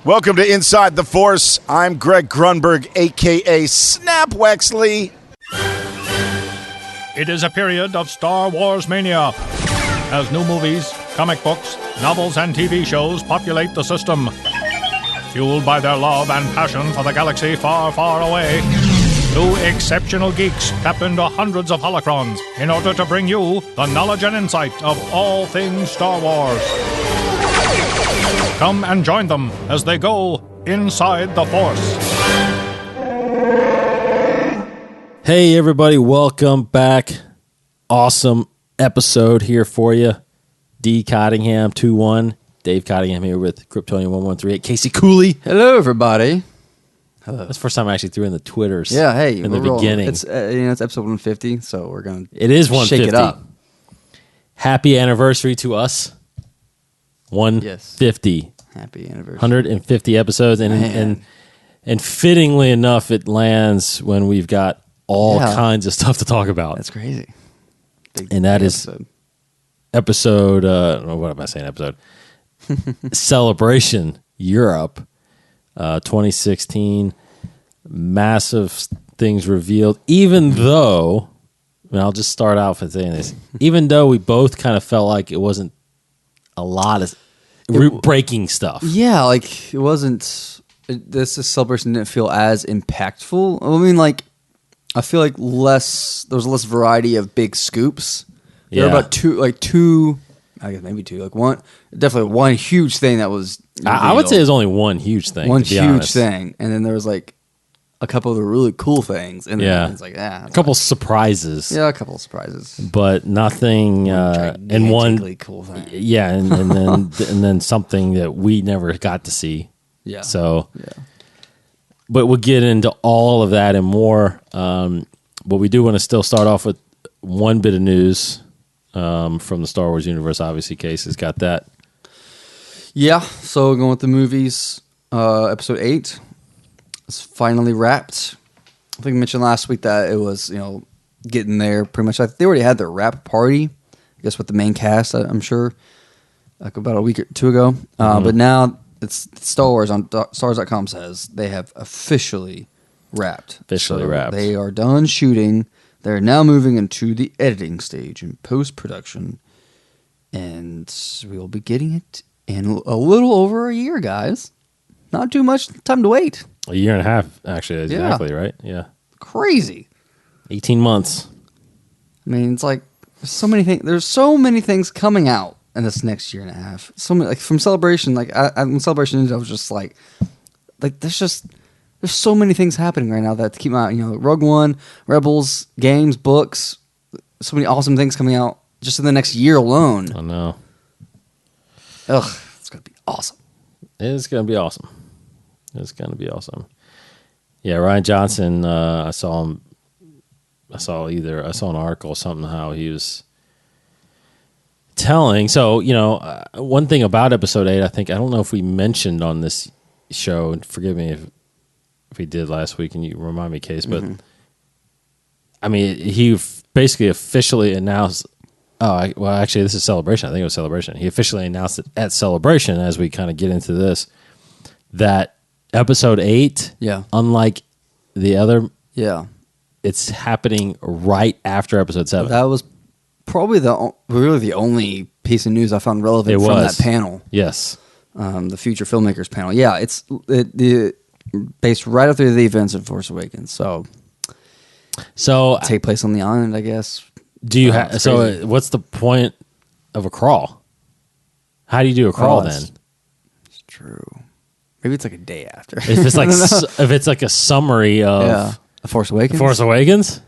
Welcome to Inside the Force. I'm Greg Grunberg, a.k.a. Snap Wexley. It is a period of Star Wars mania, as new movies, comic books, novels, and TV shows populate the system. Fueled by their love and passion for the galaxy far, far away, two exceptional geeks tap into hundreds of holocrons in order to bring you the knowledge and insight of all things Star Wars. Come and join them as they go inside the Force. Hey everybody, welcome back. Awesome episode here for you. D. Cottingham 2-1. Dave Cottingham here with Kryptonian1138. Casey Cooley. Hello everybody. Hello. That's the first time I actually threw in the Twitters. Yeah, hey. In the beginning. It's it's episode 150, so we're going to It is 150. shake it up. Happy anniversary to us. 150. Yes. Happy anniversary. 150 episodes. And fittingly enough, it lands when we've got all kinds of stuff to talk about. That's crazy. And that is episode, what am I saying, episode? Celebration Europe 2016. Massive things revealed, even though, I'll just start out with saying this, even though we both kind of felt like it wasn't a lot of breaking stuff. Yeah, like it wasn't, this celebration didn't feel as impactful. I mean, like, I feel like there was less variety of big scoops. There were about two, I guess maybe two, definitely one huge thing that was revealed. I would say there's only one huge thing. One to be huge honest. thing. And then there was like a couple of the really cool things. And then it's like, a couple surprises. Yeah, a couple of surprises. But nothing, and one cool thing. Yeah, and then and then something that we never got to see. Yeah. So, but we'll get into all of that and more. But we do want to still start off with one bit of news from the Star Wars universe. Obviously, Case has got that. Yeah. So going with the movies, episode 8 is finally wrapped. I think I mentioned last week that it was getting there pretty much. They already had their wrap party, I guess, with the main cast. I'm sure, like about a week or two ago. But now it's Star Wars on StarWars.com says they have officially wrapped. Wrapped. They are done shooting. They're now moving into the editing stage and post-production. And we will be getting it in a little over a year, guys. Not too much time to wait. A year and a half, actually, exactly, right? Yeah. Crazy. 18 months. I mean, it's like there's so many things coming out in this next year and a half. So many, like from Celebration, when Celebration ended, I was just like there's so many things happening right now that to keep out. Rogue One, Rebels, games, books, so many awesome things coming out just in the next year alone. I know. Ugh, it's gonna be awesome. It's gonna be awesome. It's gonna be awesome. Yeah, Ryan Johnson. I saw him. I saw an article or something how he was telling. So one thing about episode 8, I don't know if we mentioned on this show. And forgive me if we did last week, and you remind me, Case. But I mean, he basically officially announced. Actually, this is Celebration. I think it was Celebration. He officially announced it at Celebration, as we kind of get into this, that episode 8, unlike the other, it's happening right after episode 7. That was probably really the only piece of news I found relevant from that panel. Yes, the Future Filmmakers panel. Yeah, it's based right after the events of Force Awakens. So take place on the island, I guess. Do you what's the point of a crawl? How do you do a crawl then? It's true. Maybe it's like a day after. If it's like a summary of Force Awakens. Force Awakens.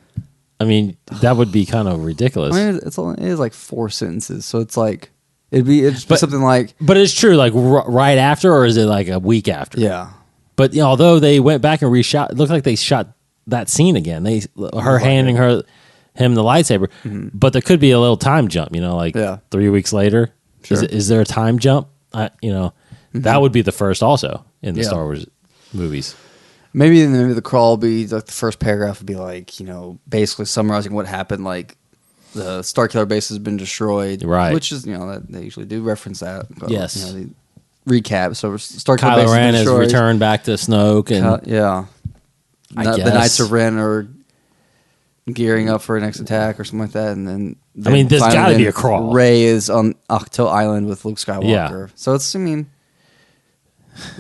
I mean, that would be kind of ridiculous. I mean, it is like 4 sentences, so it's like it'd be something like. But it's true, like right after, or is it like a week after? Yeah. But although they went back and reshot, it looked like they shot that scene again. Her handing him the lightsaber, but there could be a little time jump. 3 weeks later. Sure. Is there a time jump? That would be the first also in the Star Wars movies. Maybe the crawl will be like the first paragraph would be like, basically summarizing what happened. Like the Starkiller base has been destroyed, right? Which is that they usually do reference that. But, yes. recap. So Star Kylo Ren has returned back to Snoke, and the Knights of Ren are gearing up for a next attack or something like that, and then I mean, there's got to be a crawl. Rey is on Ahch-To Island with Luke Skywalker. Yeah. So it's, I mean,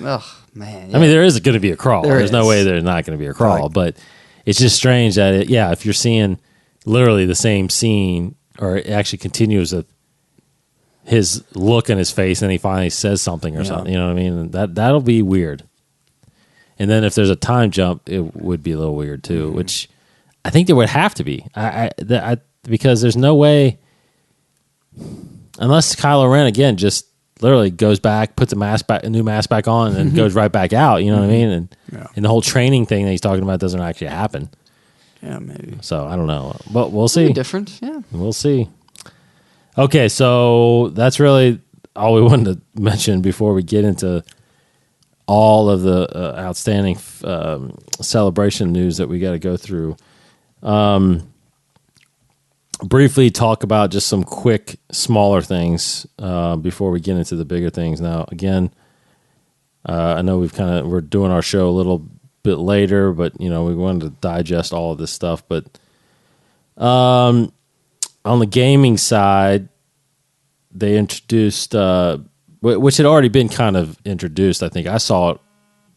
oh man. Yeah. I mean, there is going to be a crawl. There's no is. way there's not going to be a crawl, but it's just strange that if you're seeing literally the same scene, or it actually continues with his look in his face, and he finally says something or something. You know what I mean? That'll be weird. And then if there's a time jump, it would be a little weird too, which I think there would have to be. Because there's no way, unless Kylo Ren again just literally goes back, puts a new mask back on, and goes right back out. You know what I mean? And the whole training thing that he's talking about doesn't actually happen. Yeah, maybe. So I don't know, but we'll see. It'll be different, yeah. We'll see. Okay, so that's really all we wanted to mention before we get into all of the outstanding celebration news that we got to go through. Briefly talk about just some quick, smaller things before we get into the bigger things. Now, again, I know we're doing our show a little bit later, but we wanted to digest all of this stuff. But on the gaming side, they introduced, which had already been kind of introduced. I think I saw it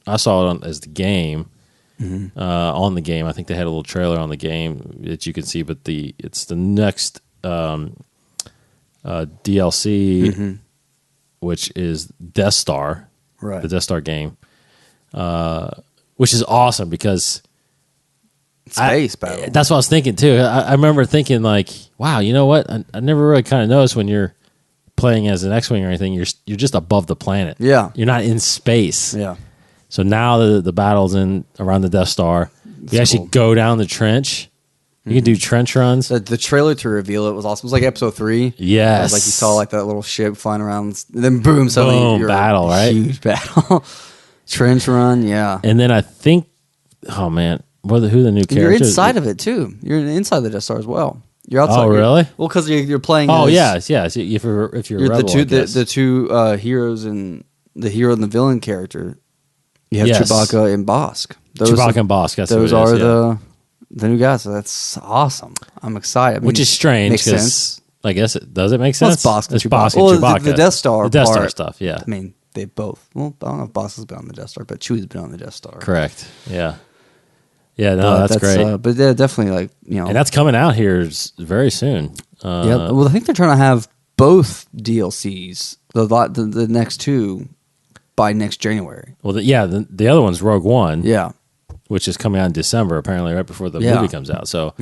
as the game. On the game, I think they had a little trailer on the game that you can see, but it's the next DLC, which is Death Star, right? The Death Star game, which is awesome because space battle. That's what I was thinking too. I remember thinking like, wow, you know what? I never really kind of noticed when you're playing as an X-wing or anything, you're just above the planet. Yeah, you're not in space. Yeah. So now the battle's around the Death Star. You actually go down the trench. You can do trench runs. The trailer to reveal it was awesome. It was like episode 3. Yes. It was like you saw like that little ship flying around. Then boom, suddenly you're battle, right? Huge battle. Trench run, yeah. And then I think, oh man, who the new characters? You're inside of it too. You're inside the Death Star as well. You're outside. Oh really? Well, because you're playing. Oh yes. If you're a rebel, the two heroes and the hero and the villain character. You have Chewbacca and Bossk. Chewbacca and Bossk. Those are the new guys. So that's awesome. I'm excited. Which is strange. Makes sense. I guess does it make sense? Well, it's Bossk and Chewbacca. Chewbacca. The Death Star. The Death Star stuff. Yeah. I mean, they both. Well, I don't know if Bossk has been on the Death Star, but Chewie's been on the Death Star. Correct. Yeah. Yeah. No, that's great. But they're definitely and that's coming out here very soon. Yeah. Well, I think they're trying to have both DLCs. The next two. By next January. Well, the other one's Rogue One. Yeah. Which is coming out in December, apparently, right before the movie comes out. So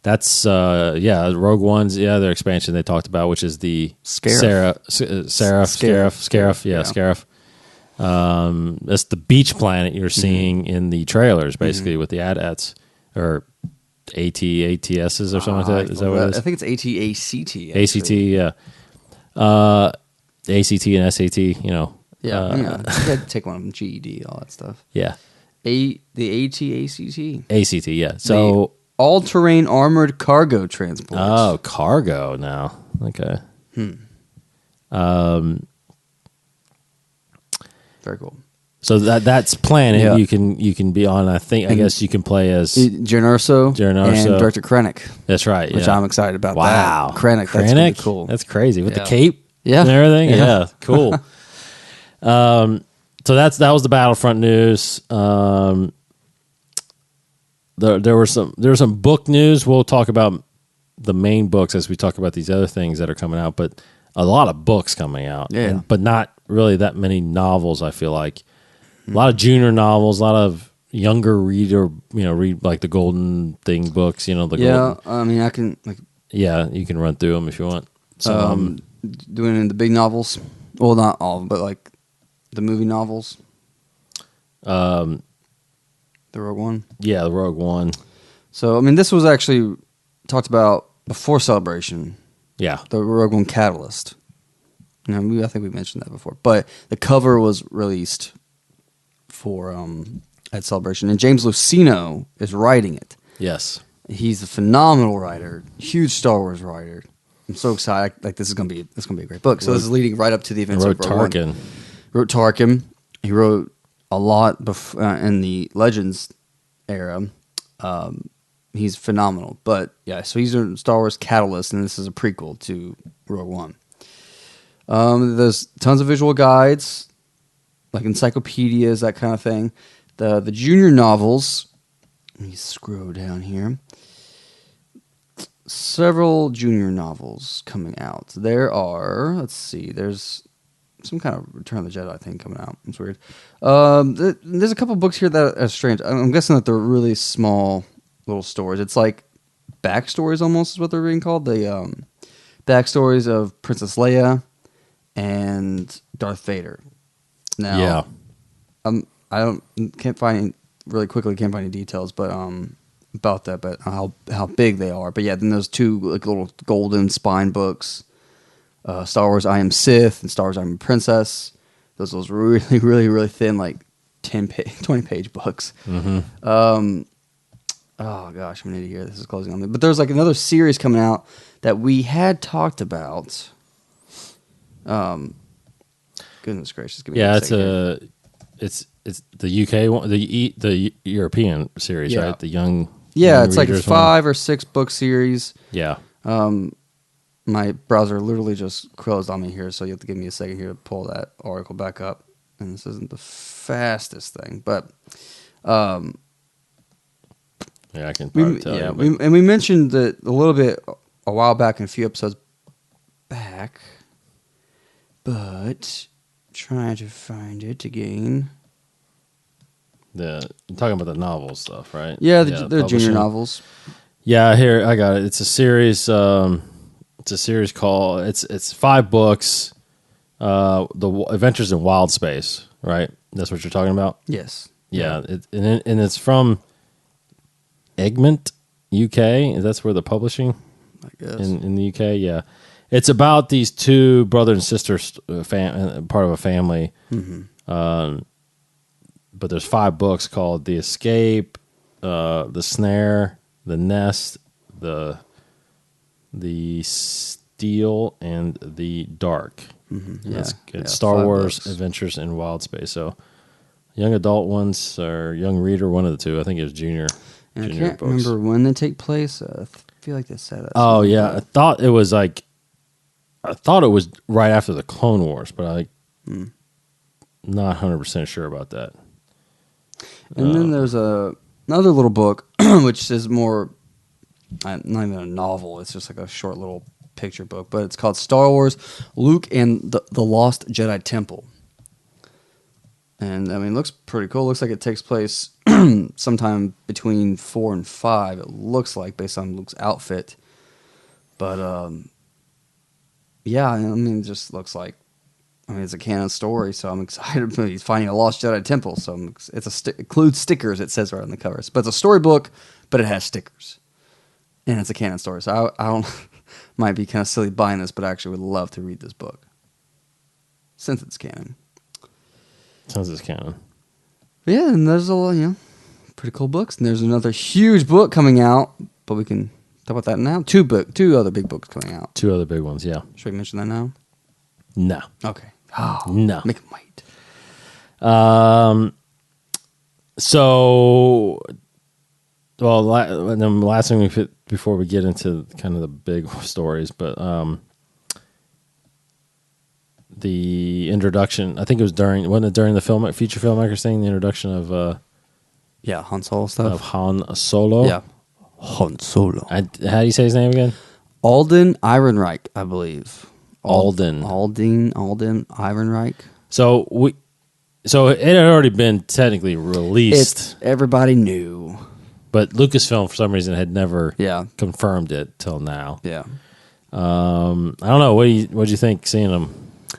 that's, Rogue One's, their expansion they talked about, which is the Scarif. That's the beach planet you're seeing in the trailers, basically, with the AT-ATs, or ATSs or something like that. Is that what it is? I think it's ATACT. ACT, yeah. ACT and SAT, Yeah, you had to take one of them, GED, all that stuff. Yeah. The ATACT. ACT, yeah. So all-terrain armored cargo transport. Oh, cargo now. Okay. Very cool. So that's planet you can be on. I guess you can play as Jyn Erso and Director Krennic. That's right. Which I'm excited about. Wow, that. Krennic, that's really cool. That's crazy with the cape. And everything. Yeah, cool. So that was the Battlefront news. There was some book news. We'll talk about the main books as we talk about these other things that are coming out, but a lot of books coming out. Yeah. But not really that many novels, I feel like. A lot of junior novels, a lot of younger read like the Golden Thing books, Golden. I mean, I can you can run through them if you want. So doing the big novels. Well, not all, but like the movie novels. The Rogue One. Yeah, the Rogue One. So, I mean, this was actually talked about before Celebration. Yeah. The Rogue One Catalyst. I think we mentioned that before. But the cover was released for at Celebration. And James Luceno is writing it. Yes. He's a phenomenal writer. Huge Star Wars writer. I'm so excited. Like, this is gonna be a great book. So this is leading right up to the events of Rogue One. wrote Tarkin. He wrote a lot in the Legends era. He's phenomenal. But yeah, so he's a Star Wars catalyst, and this is a prequel to Rogue One. There's tons of visual guides, like encyclopedias, that kind of thing. The junior novels. Let me scroll down here. Several junior novels coming out. There are, let's see, there's some kind of Return of the Jedi thing coming out. It's weird. There's a couple books here that are strange. I'm guessing that they're really small little stories. It's like backstories almost is what they're being called. The backstories of Princess Leia and Darth Vader. Now, can't find any details, but about that, but how big they are. But yeah, then there's two like little golden spine books, Star Wars I Am Sith and Star Wars I Am Princess. Those really, really, really thin, like 20 page books. Mm-hmm. Oh gosh, I'm an idiot here. This is closing on me. But there's like another series coming out that we had talked about. Goodness gracious, give me it's the UK one, the European series, right? The young it's like a 5 or 6 book series. Yeah. My browser literally just closed on me here, so you have to give me a second here to pull that article back up. And this isn't the fastest thing, but I can probably tell you. We mentioned that a little bit a while back in a few episodes back, but trying to find it again. You're talking about the novel stuff, right? Yeah, they're junior novels. Yeah, here I got it. It's a series. It's a series called. It's 5 books. The Adventures in Wild Space, right? That's what you're talking about. Yes. Yeah, and it's from Egmont, UK. That's where the publishing. I guess in the UK. Yeah, it's about these 2 brother and sister part of a family. Mm-hmm. But there's 5 books called The Escape, The Snare, The Nest, The Steal, and The Dark. Mm-hmm. It's Star Wars books. Adventures in Wild Space. So young adult ones or young reader, one of the 2. I think it was junior. And I can't remember when they take place. I feel like they said that. Oh yeah, I thought it was right after the Clone Wars, but I'm not 100% sure about that. And then there's another little book, which is more, not even a novel. It's just like a short little picture book, but it's called Star Wars: Luke and the Lost Jedi Temple. And I mean, it looks pretty cool. It looks like it takes place sometime between 4 and 5. It looks like, based on Luke's outfit. But yeah, I mean, it just looks like. I mean, it's a canon story, so I'm excited. He's finding a lost Jedi temple, so it includes stickers. It says right on the covers, but it's a storybook, but it has stickers, and it's a canon story. So I don't might be kind of silly buying this, but I actually would love to read this book since it's canon. Since it's canon, yeah. And there's a lot, pretty cool books, and there's another huge book coming out, but we can talk about that now. 2 other big books coming out. 2 other big ones, yeah. Should we mention that now? No. Okay. Oh, no. Make them wait. So, the last thing we fit before we get into kind of the big stories, but the introduction, I think it was during the feature filmmakers thing, the introduction of Han Solo stuff. Of Han Solo. Yeah. Han Solo. How do you say his name again? Alden Ehrenreich, I believe. Alden Ehrenreich. So it had already been technically released. Everybody knew, but Lucasfilm for some reason had never confirmed it till now. Yeah. I don't know. What'd you think seeing him?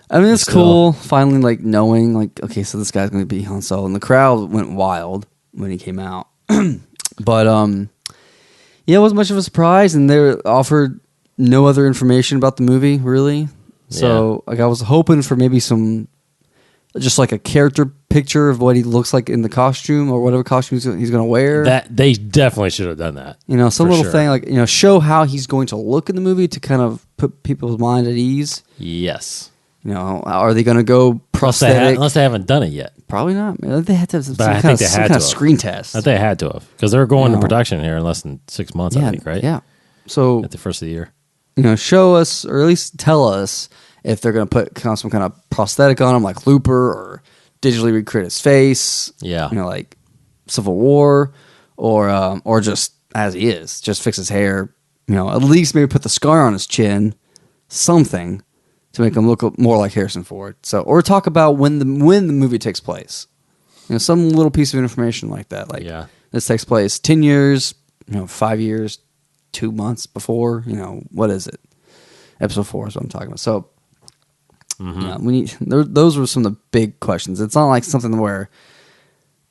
I mean, it's cool finally, like knowing, like, okay, so this guy's going to be Han Solo, and the crowd went wild when he came out. But it wasn't much of a surprise, and they offered no other information about the movie, really. So, like, I was hoping for maybe just like a character picture of what he looks like in the costume or whatever costume he's going to wear. That they definitely should have done that. Some little thing like show how he's going to look in the movie to kind of put people's mind at ease. Yes. You know, are they going to go prosthetic? Unless they haven't done it yet. Probably not. Man, they had to have some But I kind think they of, some had kind to of have. screen test. I think they had to have because they're going to No. production here in less than 6 months. I think, right? Yeah. So At the first of the year. you know, show us or at least tell us if they're going to put kind of some kind of prosthetic on him, like Looper, or digitally recreate his face. Yeah. You know, like Civil War, or just as he is, just fix his hair. You know, at least maybe put the scar on his chin, something to make him look more like Harrison Ford. So, or talk about when the movie takes place. You know, some little piece of information like that. Like, this takes place 10 years, 5 years, 2 months before. What is it? Episode 4 is what I'm talking about. So, we need. Those were some of the big questions. It's not like something where,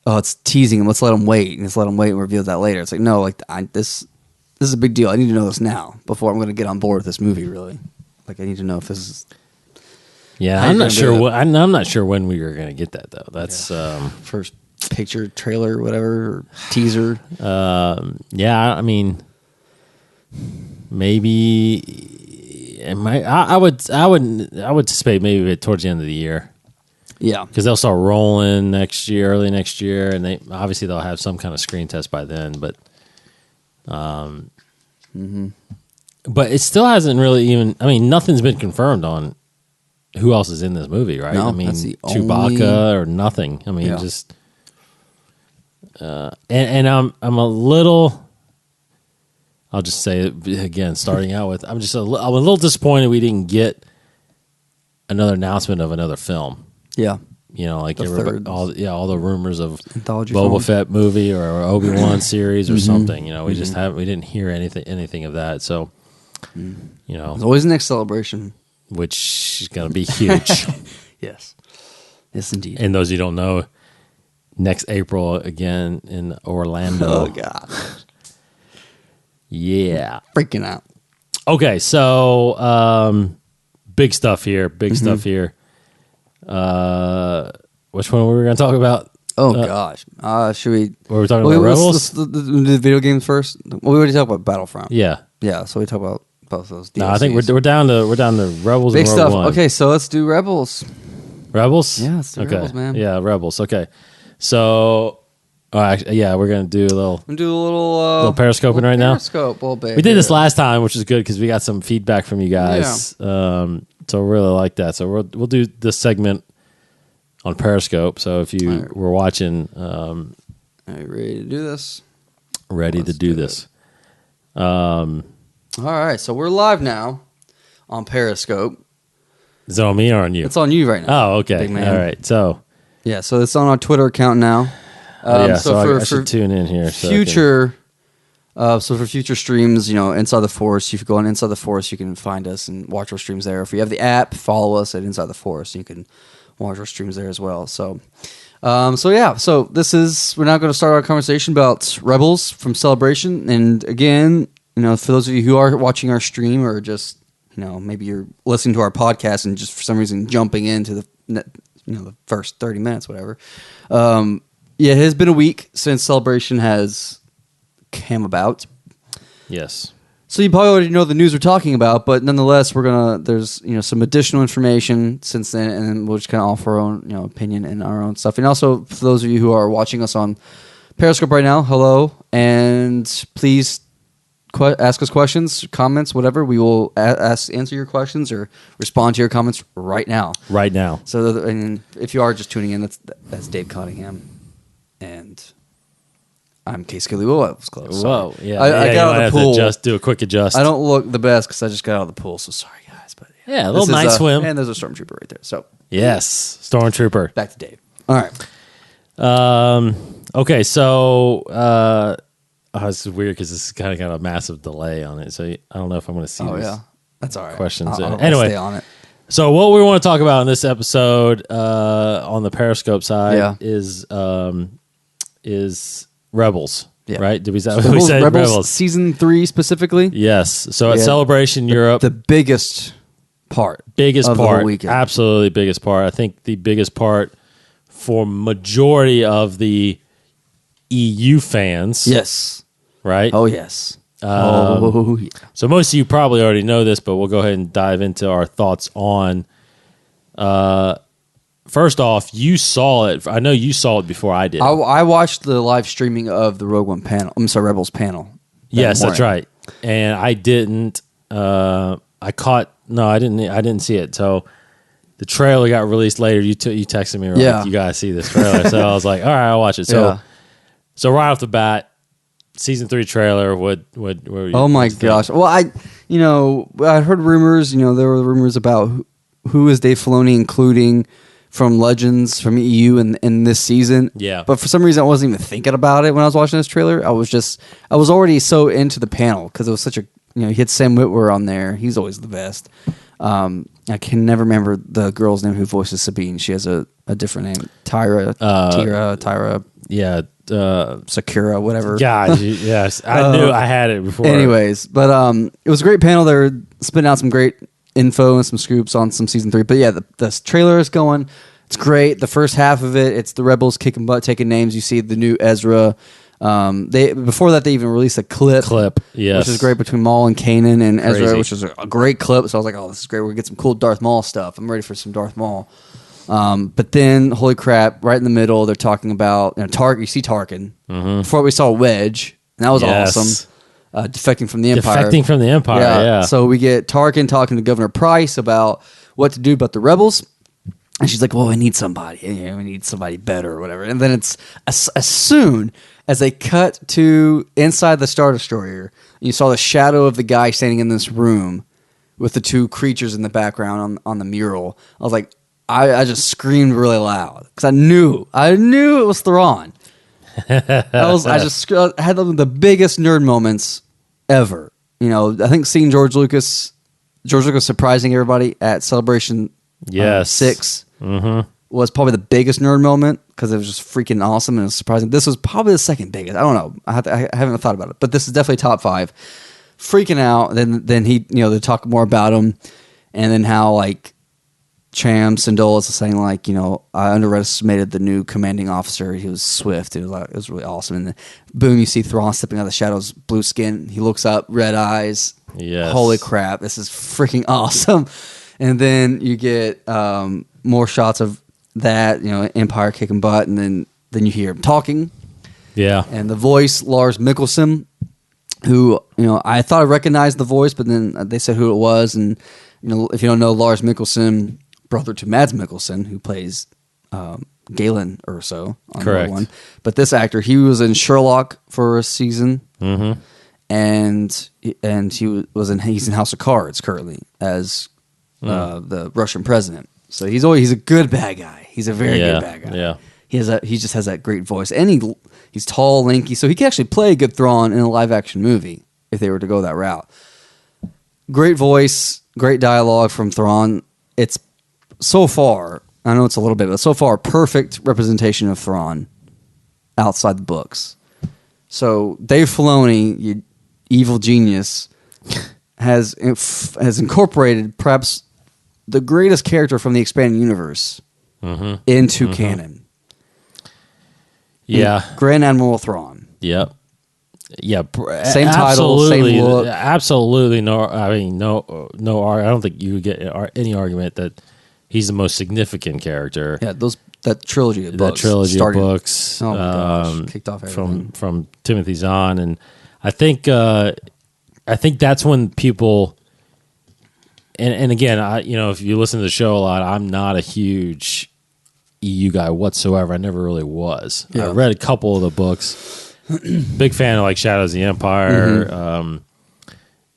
it's teasing him. Let's let him wait, and let's let him wait and reveal that later. It's like, no, like this is a big deal. I need to know this now before I'm going to get on board with this movie. Really, like I need to know if this is. Yeah, how I'm you're not gonna sure. do it. I'm not sure when we were going to get that though. That's First picture, trailer, whatever, or teaser. yeah. I mean, maybe it might. I would anticipate maybe towards the end of the year. Yeah, Because they'll start rolling next year, early next year, and they'll have some kind of screen test by then. But, but it still hasn't really even. I mean, nothing's been confirmed on who else is in this movie, right? No, I mean, that's the Chewbacca only- or nothing. I mean, Yeah. just and I'm a little. I'll just say it again, starting out with, I'm a little disappointed we didn't get another announcement of another film. yeah. Like The third. all the rumors of Anthology Boba film. Fett movie or Obi-Wan series or something. We just we didn't hear anything of that. So, There's always the next celebration. which is going to be huge. Yes, yes, indeed. And those you don't know, next April again in Orlando. Oh God, Yeah. freaking out. Okay, so big stuff here. Big stuff here. Which one were we going to talk about? Oh gosh, should we? Were we talking about Rebels? The video games first. Well, we already talked about Battlefront. Yeah. Yeah, so we talk about both those. DLCs. No, I think we're down to Rebels big and Rogue stuff. One. Okay, so let's do Rebels. Rebels? Yeah, let's do okay. Rebels, man. Yeah, Rebels. Okay. So, yeah, we're going to do a little I'm gonna do a little periscoping right now. Periscope, a little bit. We did this last time, which is good because we got some feedback from you guys. So we really like that. So we'll do this segment on Periscope. So if you were watching, Are you ready to do this? ready Let's to do do this. All right, so we're live now on Periscope. Is it on me or on you? It's on you right now. Oh, okay. Big man. All right. So, Yeah, so it's on our Twitter account now. so I should tune in here. so I can- Future, so for future streams, Inside the Force, if you go on Inside the Force, you can find us and watch our streams there. If you have the app, follow us at Inside the Force. You can watch our streams there as well. So, so this is, we're now going to start our conversation about Rebels from Celebration. And again, for those of you who are watching our stream or just, maybe you're listening to our podcast and just for some reason jumping into the first 30 minutes, whatever. It has been a week since Celebration has came about. Yes. So you probably already know the news we're talking about, but nonetheless, there's some additional information since then, and then we'll just kind of offer our own opinion and our own stuff. And also for those of you who are watching us on Periscope right now, hello, and please ask us questions, comments, whatever. We will answer your questions or respond to your comments right now. Right now. So, and if you are just tuning in, that's Dave Cottingham, and I'm Case Kelly. Whoa, that was close. Whoa. Sorry. Yeah. I got out of the pool. Just do a quick adjust. I don't look the best because I just got out of the pool. So sorry, guys. But Yeah, a little This is, night swim. and there's a stormtrooper right there. So Yes. Stormtrooper. back to Dave. All right. Okay, so this is weird because this is kind of got a massive delay on it, so I don't know if I'm going to see Oh these yeah, that's all right. questions. I'll Anyway, stay on it. so what we want to talk about in this episode on the Periscope side Yeah. is Rebels, Yeah. right? Did we say Rebels, said Rebels season 3 specifically. Yes. So at Yeah. Celebration Europe, The biggest part. biggest of the whole part, weekend. absolutely biggest part. I think the biggest part for majority of the EU fans, Yes. right? Oh yes. Yeah. So most of you probably already know this, but we'll go ahead and dive into our thoughts on First off, you saw it. I know you saw it before I did. I watched the live streaming of the Rogue One panel. I'm sorry, Rebels panel. Yes, that's right. And I didn't. I didn't see it. So the trailer got released later. You texted me. Like, you gotta see this trailer. So I was like, all right, I'll watch it. So right off the bat, season 3 trailer. What oh my gosh! Well, I heard rumors. There were rumors about who is Dave Filoni including from Legends, from EU in this season. Yeah. But for some reason, I wasn't even thinking about it when I was watching this trailer. I was already so into the panel because it was such a, you had Sam Witwer on there. He's always the best. I can never remember the girl's name who voices Sabine. She has a different name. Tyra. Yeah. Sakura, whatever. God, yes. I knew I had it before. Anyways, but it was a great panel. They were spitting out some great info and some scoops on some season 3. But yeah, the trailer is going. It's great. The first half of it, it's the rebels kicking butt, taking names. You see the new Ezra. Before that, they even released a clip, yes, which is great, between Maul and Kanan and Crazy. Ezra, which is a great clip. So I was like, oh, this is great. We're gonna get some cool Darth Maul stuff. I'm ready for some Darth Maul. But then, holy crap! Right in the middle, they're talking about Tarkin. You see Tarkin. Mm-hmm. Before we saw Wedge, and that was awesome. Defecting from the Empire. Yeah. So we get Tarkin talking to Governor Price about what to do about the rebels. And she's like, well, we need somebody. We need somebody better or whatever. And then it's as soon as they cut to inside the Star Destroyer, you saw the shadow of the guy standing in this room with the 2 creatures in the background on the mural. I was like, I just screamed really loud because I knew it was Thrawn. I had the biggest nerd moments ever. I think seeing George Lucas surprising everybody at Celebration 6 was probably the biggest nerd moment because it was just freaking awesome and it was surprising. This was probably the second biggest. I don't know. I haven't thought about it, but this is definitely top 5. Freaking out. Then he, they talk more about him, and then how like Cham Syndulla is saying like, I underestimated the new commanding officer. He was swift. It was really awesome. And then boom, you see Thrawn stepping out of the shadows, blue skin. He looks up, red eyes. Yes. Holy crap! This is freaking awesome. And then you get more shots of that, Empire kicking butt, and then you hear him talking. Yeah. And the voice, Lars Mikkelsen, who, I thought I recognized the voice, but then they said who it was. And, if you don't know, Lars Mikkelsen, brother to Mads Mikkelsen, who plays Galen Erso on Correct. One. But this actor, he was in Sherlock for a season. Mm-hmm. And he's in House of Cards currently as the Russian president. So he's a good bad guy. He's a very good bad guy. Yeah. He just has that great voice, and he's tall, lanky, so he can actually play a good Thrawn in a live action movie if they were to go that route. Great voice, great dialogue from Thrawn. It's so far, I know it's a little bit, but so far perfect representation of Thrawn outside the books. So Dave Filoni, you evil genius, has incorporated perhaps the greatest character from the expanded universe into canon. Yeah. Grand Admiral Thrawn. Yep. Yeah. Same title, same look. Absolutely no. I mean, no. I don't think you would get any argument that he's the most significant character. Yeah, that trilogy of books. Oh my gosh, kicked off everything. From Timothy Zahn, and I think that's when people. And again, if you listen to the show a lot, I'm not a huge EU guy whatsoever. I never really was. Yeah. I read a couple of the books. Big fan of like Shadows of the Empire. And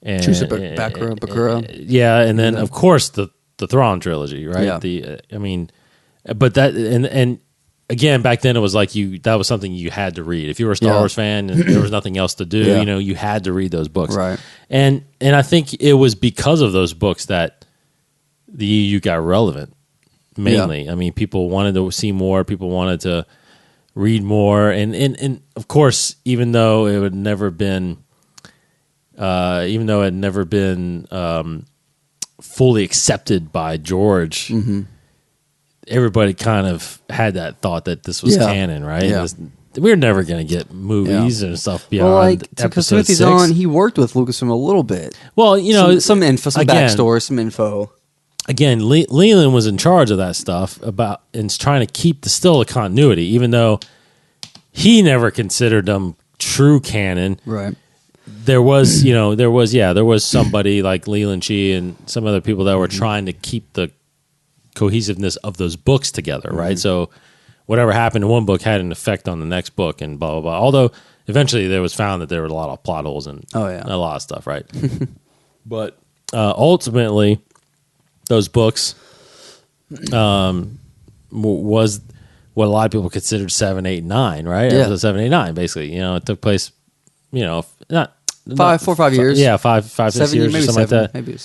Bakura. Yeah, and then of course the Thrawn trilogy, right? Yeah. But that and again, back then it was like that was something you had to read. If you were a Star Wars fan and there was nothing else to do, you had to read those books. Right. And I think it was because of those books that the EU got relevant, mainly. Yeah. I mean, people wanted to see more, people wanted to read more, and of course, even though it had never been fully accepted by George, everybody kind of had that thought that this was canon, right? Yeah. We're never going to get movies and stuff beyond episode Timothy 6. Zahn, he worked with Lucasfilm a little bit. Well, some info, some backstory, some info. again, Leland was in charge of that stuff and trying to keep still the continuity, even though he never considered them true canon. Right. There was somebody like Leland Chee and some other people that were trying to keep the cohesiveness of those books together, right? So whatever happened in one book had an effect on the next book and blah, blah, blah. Although eventually there was found that there were a lot of plot holes and a lot of stuff, right? But ultimately, those books was what a lot of people considered 7, 8, 9, right? Yeah. Episode 7, 8, 9, basically. It took place, not 4 or 5 years. Yeah, 5, 6 years or something 7, like that. Maybe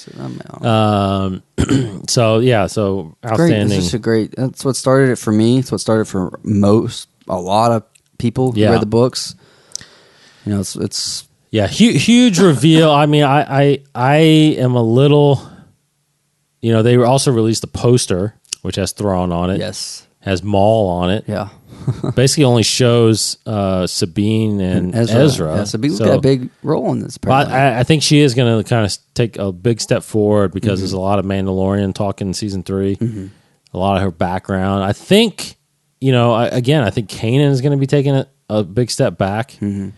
So outstanding. It's just that's what started it for me. It's what started for a lot of people who read the books. It's huge reveal. I mean, I am a little, they also released a poster, which has Thrawn on it. Yes. Has Maul on it. Yeah. Basically only shows Sabine and Ezra. Yeah, Sabine's got a big role in this. But I think she is going to kind of take a big step forward because there's a lot of Mandalorian talk in season 3. A lot of her background. I think, I think Kanan is going to be taking a big step back. So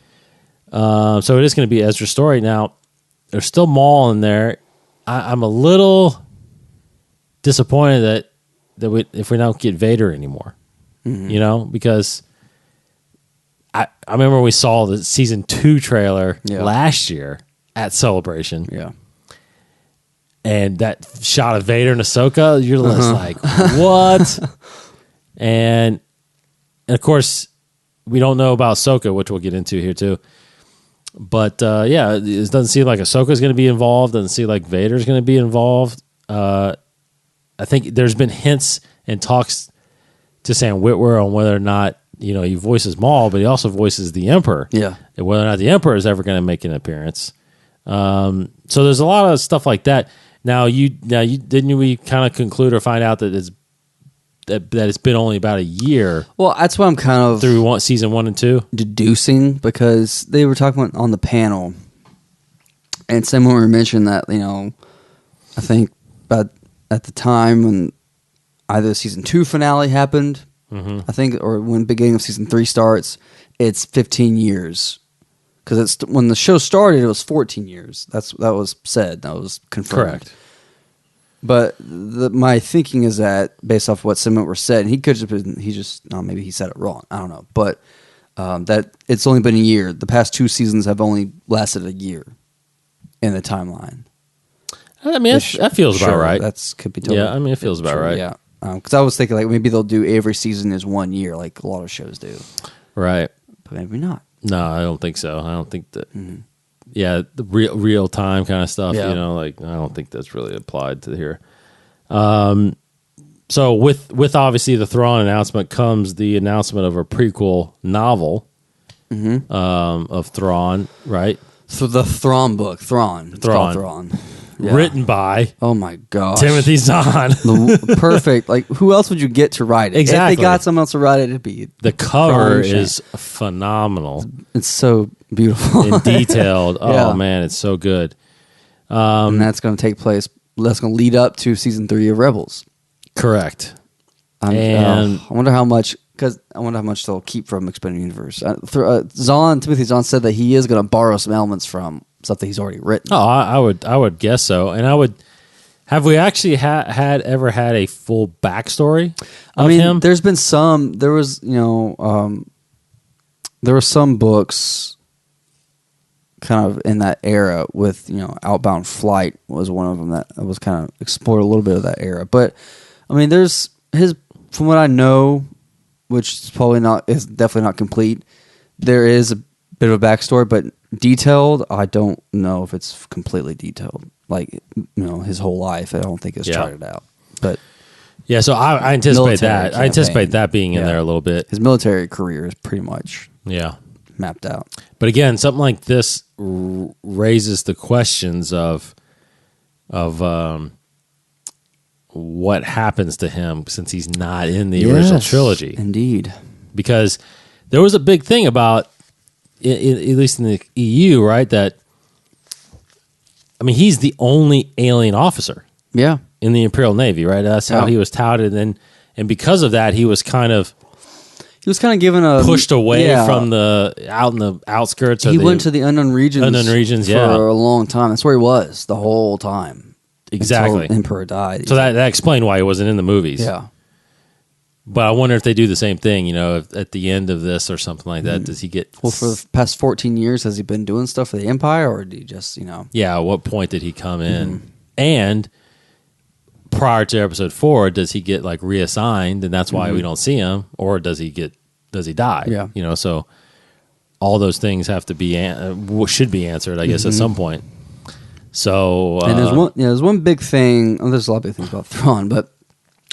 it is going to be Ezra's story. Now, there's still Maul in there. I'm a little disappointed that if we don't get Vader anymore, because I remember we saw the season 2 trailer last year at Celebration. Yeah. And that shot of Vader and Ahsoka, you're just like, what? and of course, we don't know about Ahsoka, which we'll get into here too. But it doesn't seem like Ahsoka's going to be involved. Doesn't seem like Vader's going to be involved. I think there's been hints and talks to Sam Witwer on whether or not he voices Maul, but he also voices the Emperor. Yeah, and whether or not the Emperor is ever going to make an appearance. So there's a lot of stuff like that. Now didn't we kind of conclude or find out that it's been only about a year? Well, that's what I'm kind of through season 1 and 2 deducing, because they were talking on the panel, and Sam Witwer mentioned that I think about at the time when either the season 2 finale happened, I think, or when the beginning of season 3 starts, it's 15 years. Because when the show started, it was 14 years. That was said. That was confirmed. Correct. But my thinking is that, based off what Sam Witwer said, and he could have been, maybe he said it wrong. I don't know. But that it's only been a year. The past 2 seasons have only lasted a year in the timeline. I mean, that feels about right. That could be totally. Yeah, I mean, it feels about right. Yeah, because I was thinking like maybe they'll do every season is 1 year, like a lot of shows do. Right, but maybe not. No, I don't think so. I don't think that. Yeah, the real time kind of stuff. Yeah. I don't think that's really applied to here. So with obviously the Thrawn announcement comes the announcement of a prequel novel of Thrawn, right? So the Thrawn book, Thrawn. It's called Thrawn. Yeah. Written by my gosh, Timothy Zahn. Perfect. Like, who else would you get to write it? Exactly. If they got someone else to write it, it'd be the cover is phenomenal. It's so beautiful and detailed. Yeah. Oh man, it's so good. And that's going to take place. That's going to lead up to season 3 of Rebels. Correct. And I wonder how much. Because I wonder how much they'll keep from Expanded Universe. Timothy Zahn said that he is going to borrow some elements from stuff that he's already written. Oh, I would guess so. And I would. Have we actually ever had a full backstory of him? There's been some. There was, there were some books kind of in that era with, Outbound Flight was one of them that was kind of explored a little bit of that era. But there's from what I know, which is definitely not complete. There is a bit of a backstory, but detailed, I don't know if it's completely detailed. Like, his whole life, I don't think it's charted out. But yeah, so I anticipate that. I anticipate that being in there a little bit. His military career is pretty much mapped out. But again, something like this raises the questions of what happens to him since he's not in the original trilogy. Indeed. Because there was a big thing about, at least in the EU, right, that, he's the only alien officer. Yeah. in the Imperial Navy, right? That's how he was touted, and because of that, he was kind of given a pushed away from out in the outskirts. He went to the unknown regions, for a long time. That's where he was the whole time. Exactly. Until Emperor died. So that explained why he wasn't in the movies. Yeah. But I wonder if they do the same thing, if at the end of this or something like that, does he get... Well, for the past 14 years, has he been doing stuff for the Empire, or did he just, Yeah, at what point did he come in? And prior to episode 4, does he get, reassigned, and that's why we don't see him, or does he die? Yeah. So all those things have to be, should be answered, I guess, at some point. So... and there's one big thing, there's a lot of big things about Thrawn, but,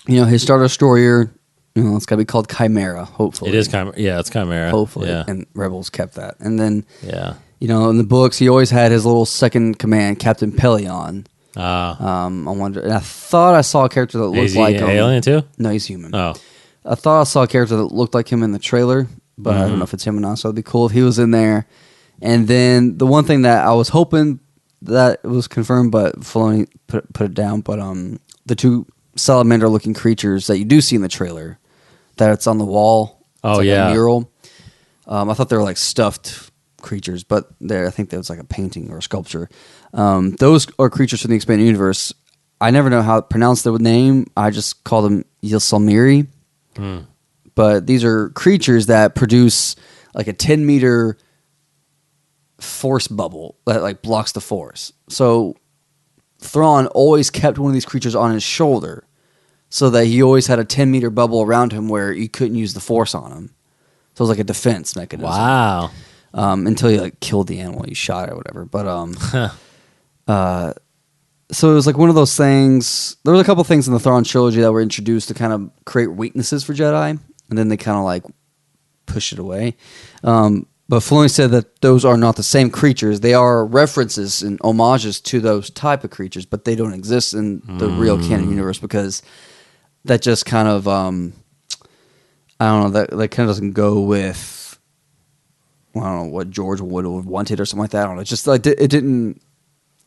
his Star Destroyer... it's got to be called Chimera, hopefully. It is Chimera. Yeah, it's Chimera. Hopefully. Yeah. And Rebels kept that. And then, yeah. In the books, he always had his little second command, Captain Pelion. I wonder. And I thought I saw a character that looked like him. Alien too? No, he's human. Oh. I thought I saw a character that looked like him in the trailer, but I don't know if it's him or not, so it'd be cool if he was in there. And then the one thing that I was hoping that was confirmed, but Filoni put it down, but the two salamander-looking creatures that you do see in the trailer, that it's on the wall. It's a mural. I thought they were stuffed creatures, but I think that was a painting or a sculpture. Those are creatures from the expanded universe. I never know how to pronounce their name. I just call them Yilsalmiri. But these are creatures that produce a 10-meter force bubble that blocks the force. So Thrawn always kept one of these creatures on his shoulder, so that he always had a 10-meter bubble around him where you couldn't use the force on him. So it was a defense mechanism. Wow. Until you killed the animal, you shot it or whatever. But so it was one of those things. There was a couple things in the Thrawn trilogy that were introduced to kind of create weaknesses for Jedi, and then they kind of push it away. But Filoni said that those are not the same creatures. They are references and homages to those type of creatures, but they don't exist in the real canon universe because that just kind of, I don't know, that kind of doesn't go with, I don't know, what George would have wanted or something like that. I don't know. It's just it didn't.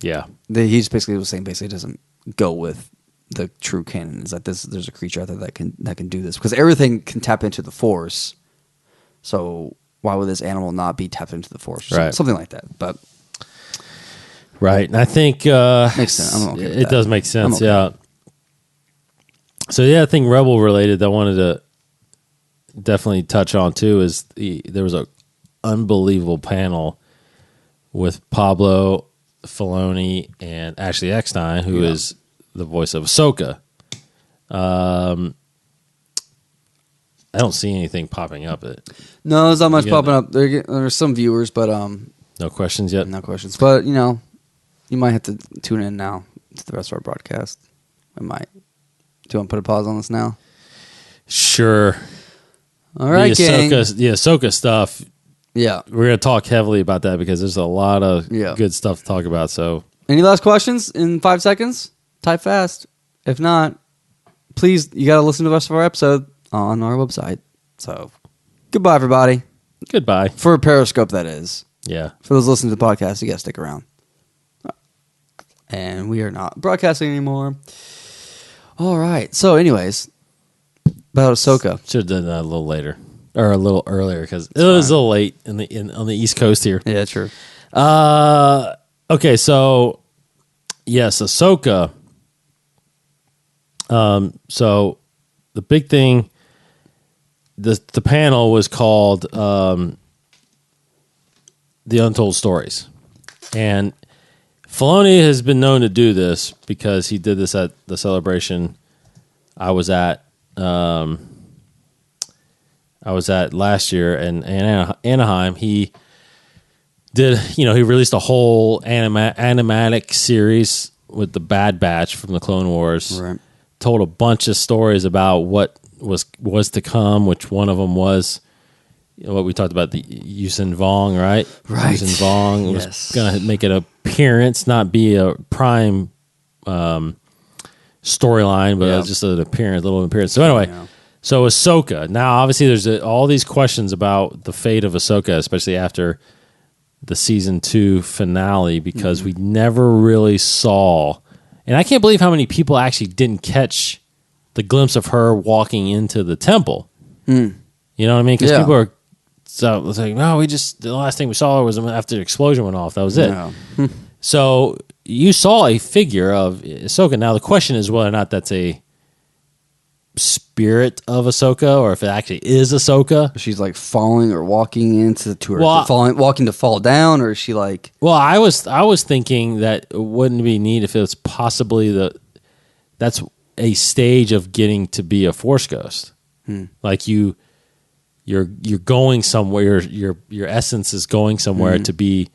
Yeah. He just basically was saying it doesn't go with the true canon. Is that there's a creature out there that can do this, because everything can tap into the Force. So why would this animal not be tapped into the Force? Right. Something like that. But right, and I think makes sense. I'm okay with that. Does make sense. Okay. Yeah. So I think Rebel related that I wanted to definitely touch on too is there was a unbelievable panel with Pablo Filoni and Ashley Eckstein, who is the voice of Ahsoka. I don't see anything popping up. No, there's not much popping up. There's some viewers, but no questions yet. No questions. But you might have to tune in now to the rest of our broadcast. I might. Do you want to put a pause on this now? Sure. All right, gang. The Ahsoka stuff. Yeah. We're going to talk heavily about that because there's a lot of good stuff to talk about. So, any last questions in 5 seconds? Type fast. If not, please, you got to listen to the rest of our episode on our website. So, goodbye, everybody. Goodbye. For Periscope, that is. Yeah. For those listening to the podcast, you got to stick around. And we are not broadcasting anymore. All right. So, anyways, about Ahsoka. Should have done that a little later. Or a little earlier because it was a little late on the East Coast here. Yeah, true. Okay, so yes, Ahsoka. So the big thing, the panel was called The Untold Stories, and Filoni has been known to do this because he did this at the celebration I was at last year in Anaheim. He did, he released a whole animatic series with the Bad Batch from the Clone Wars. Right. Told a bunch of stories about what was to come, which one of them was what we talked about, the Yuuzhan Vong, right? Right. Yuuzhan Vong was going to make an appearance, not be a prime storyline, but just an appearance, little appearance. So anyway, so Ahsoka. Now, obviously, there's all these questions about the fate of Ahsoka, especially after the season 2 finale, because we never really saw And I can't believe how many people actually didn't catch the glimpse of her walking into the temple. You know what I mean? Because people are, so it's like, no, the last thing we saw was after the explosion went off. That was it. No. So you saw a figure of Ahsoka. Now the question is whether or not that's a spirit of Ahsoka, or if it actually is Ahsoka. She's like falling or walking into to her, Well, walking to fall down, or is she like? Well, I was thinking that it wouldn't be neat if it was possibly that's a stage of getting to be a Force ghost. Like you're going somewhere. Your essence is going somewhere to be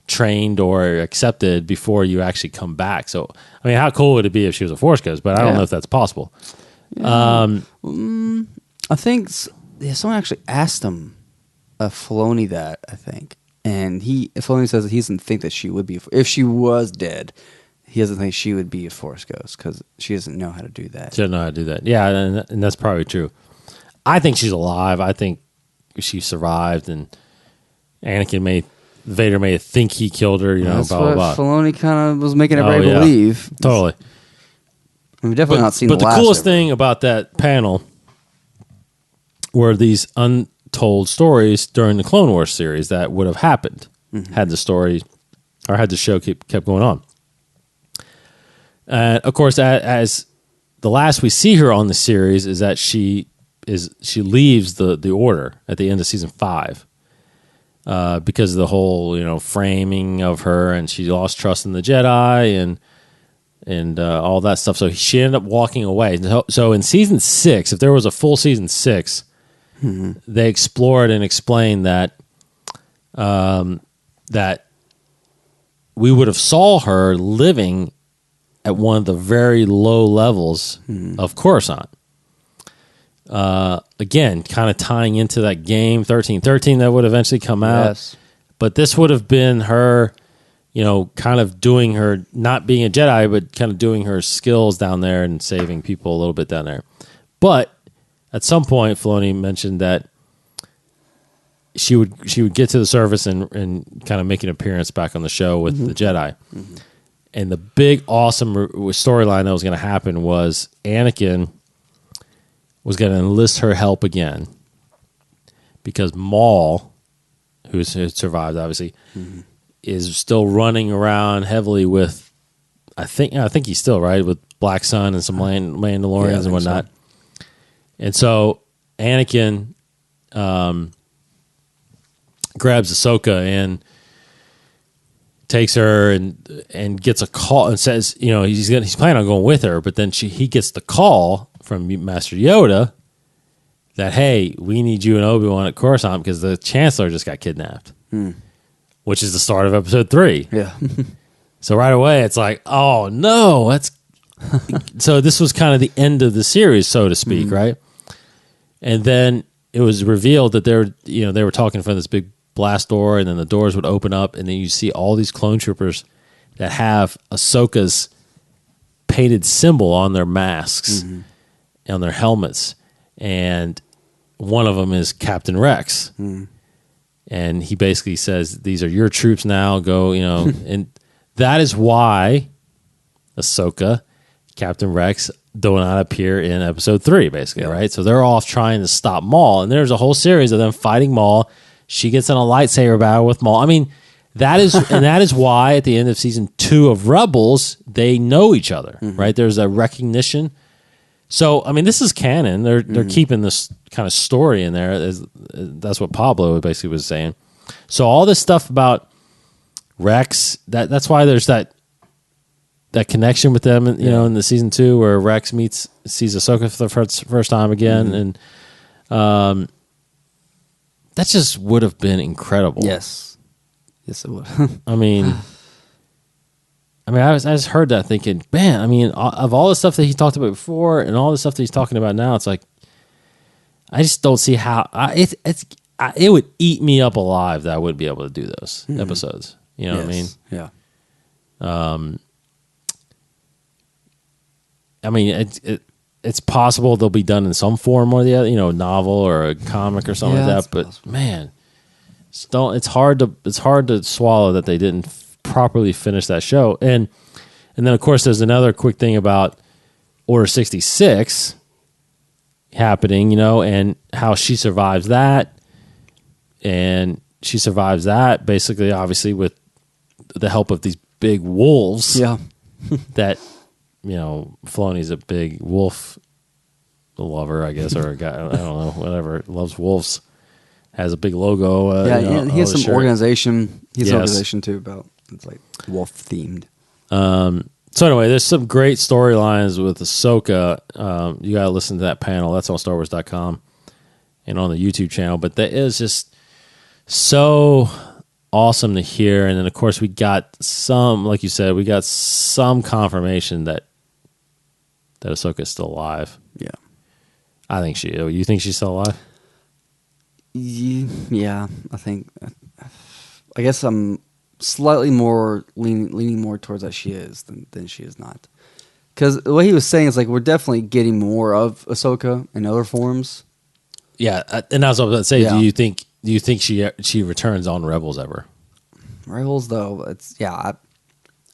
trained or accepted before you actually come back. So, I mean, how cool would it be if she was a Force ghost? But I don't know if that's possible. I think someone actually asked him, Filoni, that, I think, and Filoni says that he doesn't think that she would be, if she was dead, he doesn't think she would be a Force ghost because she doesn't know how to do that. She doesn't know how to do that. Yeah, and that's probably true. I think she's alive. I think she survived, and Vader may think he killed her. That's blah blah what blah. Filoni kind of was making everybody believe. Totally. We've definitely not seen the last. But the coolest thing about that panel were these untold stories during the Clone Wars series that would have happened had the story or had the show kept going on. Of course, as the last we see her on the series is that she leaves the Order at the end of season 5 because of the whole framing of her, and she lost trust in the Jedi and all that stuff. So she ended up walking away. So in season 6, if there was a full season 6, they explored and explained that that we would have saw her living at one of the very low levels of Coruscant. Again, kind of tying into that game 1313 that would eventually come out. Yes. But this would have been her, kind of doing her, not being a Jedi, but kind of doing her skills down there and saving people a little bit down there. But at some point, Filoni mentioned that she would get to the surface and kind of make an appearance back on the show with the Jedi. And the big, awesome storyline that was going to happen was Anakin was going to enlist her help again because Maul, who survived, obviously, is still running around heavily with, I think he's still, right, with Black Sun and some Mandalorians and whatnot. So. And so Anakin grabs Ahsoka and takes her and gets a call and says, he's planning on going with her, but then he gets the call from Master Yoda that, hey, we need you and Obi-Wan at Coruscant because the Chancellor just got kidnapped, which is the start of episode 3. Yeah. So right away it's like, oh no, so this was kind of the end of the series, so to speak, right? And then it was revealed that they were talking from this big blast door, and then the doors would open up, and then you see all these clone troopers that have Ahsoka's painted symbol on their masks, on their helmets, and one of them is Captain Rex, and he basically says, "These are your troops now. Go, and that is why Ahsoka, Captain Rex, do not appear in episode 3, basically, right? So they're off trying to stop Maul, and there's a whole series of them fighting Maul. She gets in a lightsaber battle with Maul. I mean, that is why at the end of season 2 of Rebels, they know each other, right? There's a recognition. So, I mean, this is canon. They're keeping this kind of story in there. That's what Pablo basically was saying. So all this stuff about Rex, that's why there's that connection with them, in the season 2 where Rex sees Ahsoka for the first time again, and that just would have been incredible. Yes, it would. I mean, I just heard that thinking, man. I mean, of all the stuff that he talked about before and all the stuff that he's talking about now, it's like I just don't see how it would eat me up alive that I wouldn't be able to do those episodes. You know what I mean? Yeah. I mean, it's possible they'll be done in some form or the other, a novel or a comic or something like that. But possible. Man, it's hard to swallow that they didn't properly finish that show. And And then, of course, there's another quick thing about Order 66 happening, and how she survives that. And she survives that basically, obviously, with the help of these big wolves. Yeah. That, Filoni's a big wolf lover, I guess, or a guy, I don't know, whatever, loves wolves. Has a big logo. He has some organization. He has an Yes. organization too about it's like wolf themed. So anyway, there's some great storylines with Ahsoka. You got to listen to that panel. That's on StarWars.com and on the YouTube channel. But that is just so awesome to hear. And then, of course, we got some, like you said, we got some confirmation that Ahsoka is still alive. Yeah. I think she is. You think she's still alive? Yeah, I think. I guess I'm slightly more leaning more towards that she is than she is not. Because what he was saying is like we're definitely getting more of Ahsoka in other forms. Yeah, and that's what I was about to say. Yeah. Do you think she returns on Rebels ever? Rebels though,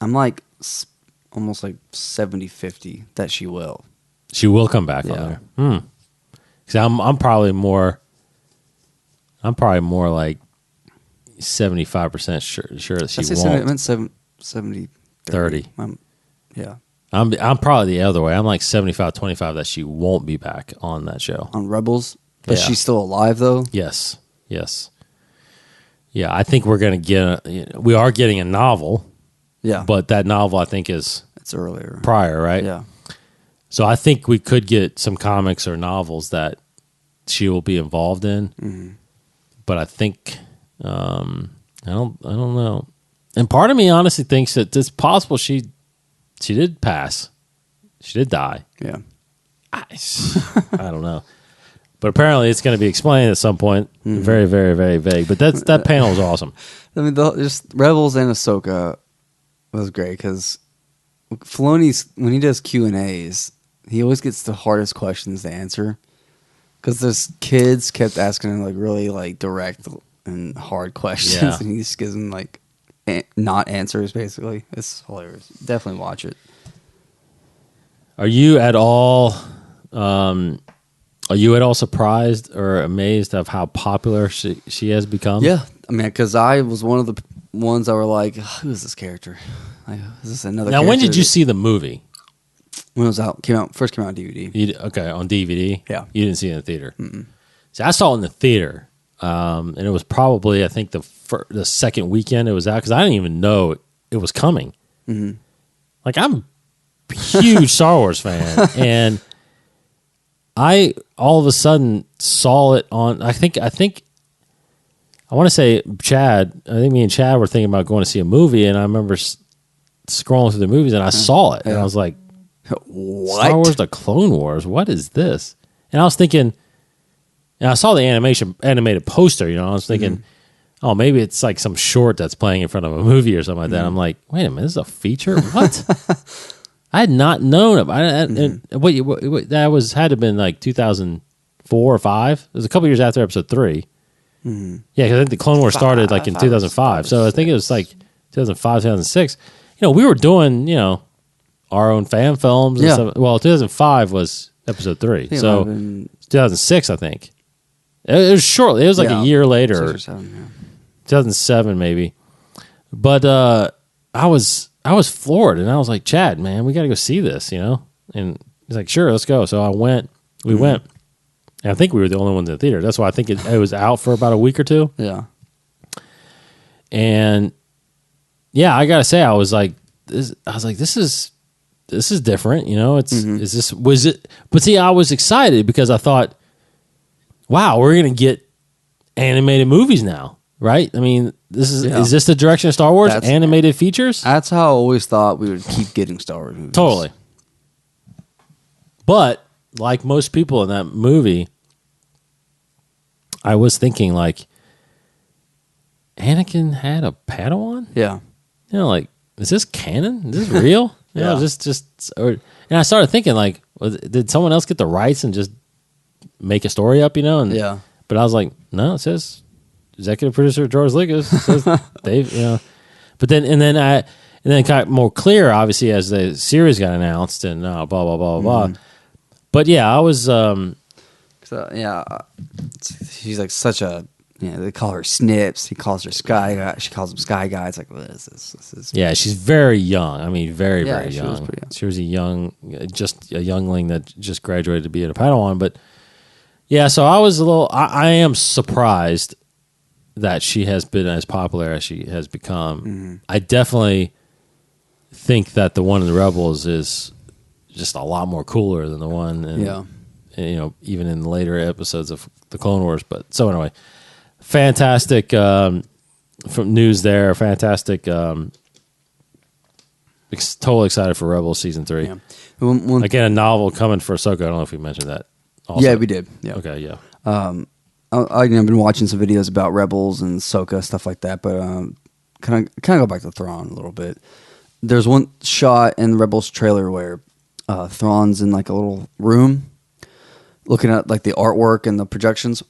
I'm like almost like 70-50 that she will. She will come back on there. Because I'm probably more like 75% sure that she won't. I meant 70 30. Yeah. I'm probably the other way. I'm like 75-25 that she won't be back on that show. On Rebels, but Yeah. she's still alive though. Yes. Yeah, I think we're going to we are getting a novel, Yeah, but that novel I think is it's earlier. prior, right? Yeah, So I think we could get some comics or novels that she will be involved in. But I think I don't know. And part of me honestly thinks that it's possible she did pass. She did die. yeah. I don't know. But apparently it's going to be explained at some point. Very, very, very vague. But that panel was awesome. I mean, just Rebels and Ahsoka was great because Filoni's when he does Q&As, he always gets the hardest questions to answer because those kids kept asking him like really like direct and hard questions, Yeah. and he just gives them like not answers. Basically, it's hilarious. Definitely watch it. Are you at all surprised or amazed of how popular she has become? Yeah, I mean, because I was one of the ones that were like, "Who is this character? Like, is this another?" Now, when character did you that- see the movie? When it was out? First came out on DVD. Okay, on DVD? Yeah. You didn't see it in the theater? See, I saw it in the theater, and it was probably, I think, the second weekend it was out, because I didn't even know it was coming. Like, I'm a huge Star Wars fan, and I all of a sudden saw it on, I want to say Chad, I think me and Chad were thinking about going to see a movie, and I remember scrolling through the movies, and I saw it, and I was like, What? Star Wars: The Clone Wars. What is this? And I was thinking, and I saw the animated poster. I was thinking, oh, maybe it's like some short that's playing in front of a movie or something like that. I'm like, wait a minute, this is a feature? What? I had not known of. What that had to have been like 2004 or 5. It was a couple years after Episode 3. Yeah, because I think the Clone Wars started like in 2005. So I think it was like 2005, 2006. We were doing our own fan films. And stuff. Well, 2005 was Episode 3. So 2006, I think. It was shortly. It was like a year later. 6 or 7, 2007 maybe. But I was floored, and I was like, Chad, man, we got to go see this, And he's like, sure, let's go. So I went. We went. And I think we were the only ones in the theater. That's why I think it was out for about a week or two. Yeah. And yeah, I gotta say, I was like, this is different, was it? But see, I was excited because I thought, wow, we're gonna get animated movies now, right? I mean, is this the direction of Star Wars? Animated features? That's how I always thought we would keep getting Star Wars movies. Totally. But like most people in that movie, I was thinking like, Anakin had a Padawan? Yeah. Like, is this canon? Is this real? And I started thinking like, did someone else get the rights and just make a story up, And Yeah. But I was like, no, it says executive producer George Lucas. It says Dave, But then and then it got more clear, obviously, as the series got announced and blah blah blah blah. But yeah, I was. She's like such a. They call her Snips. He calls her Sky Guy. She calls him Sky Guy. It's like, what is this? This is. Yeah, she's very young. I mean, very young. She was pretty young. She was just a youngling that just graduated to be a Padawan. But yeah, so I was I am surprised that she has been as popular as she has become. I definitely think that the one in the Rebels is just a lot more cooler than the one even in the later episodes of the Clone Wars. But so anyway, fantastic from news there. Fantastic. Totally excited for Rebels season 3. Yeah. Again, a novel coming for Ahsoka. I don't know if we mentioned that. Also. Yeah, we did. Yeah. Okay. Yeah. I've been watching some videos about Rebels and Ahsoka, stuff like that, but kind of go back to Thrawn a little bit. There's one shot in the Rebels trailer where Thrawn's in like a little room looking at like the artwork and the projections.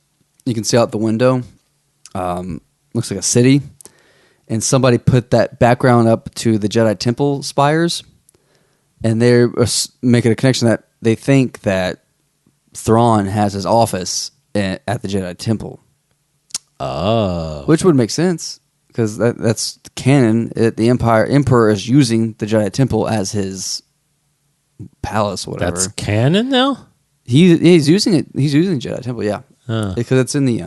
You can see out the window. Looks like a city. And somebody put that background up to the Jedi Temple spires, and they're making a connection that they think that Thrawn has his office at the Jedi Temple. Oh. Which would make sense, because that's canon. The Emperor is using the Jedi Temple as his palace, or whatever. That's canon now? He's using it. He's using the Jedi Temple, yeah. Huh. Because it's in the...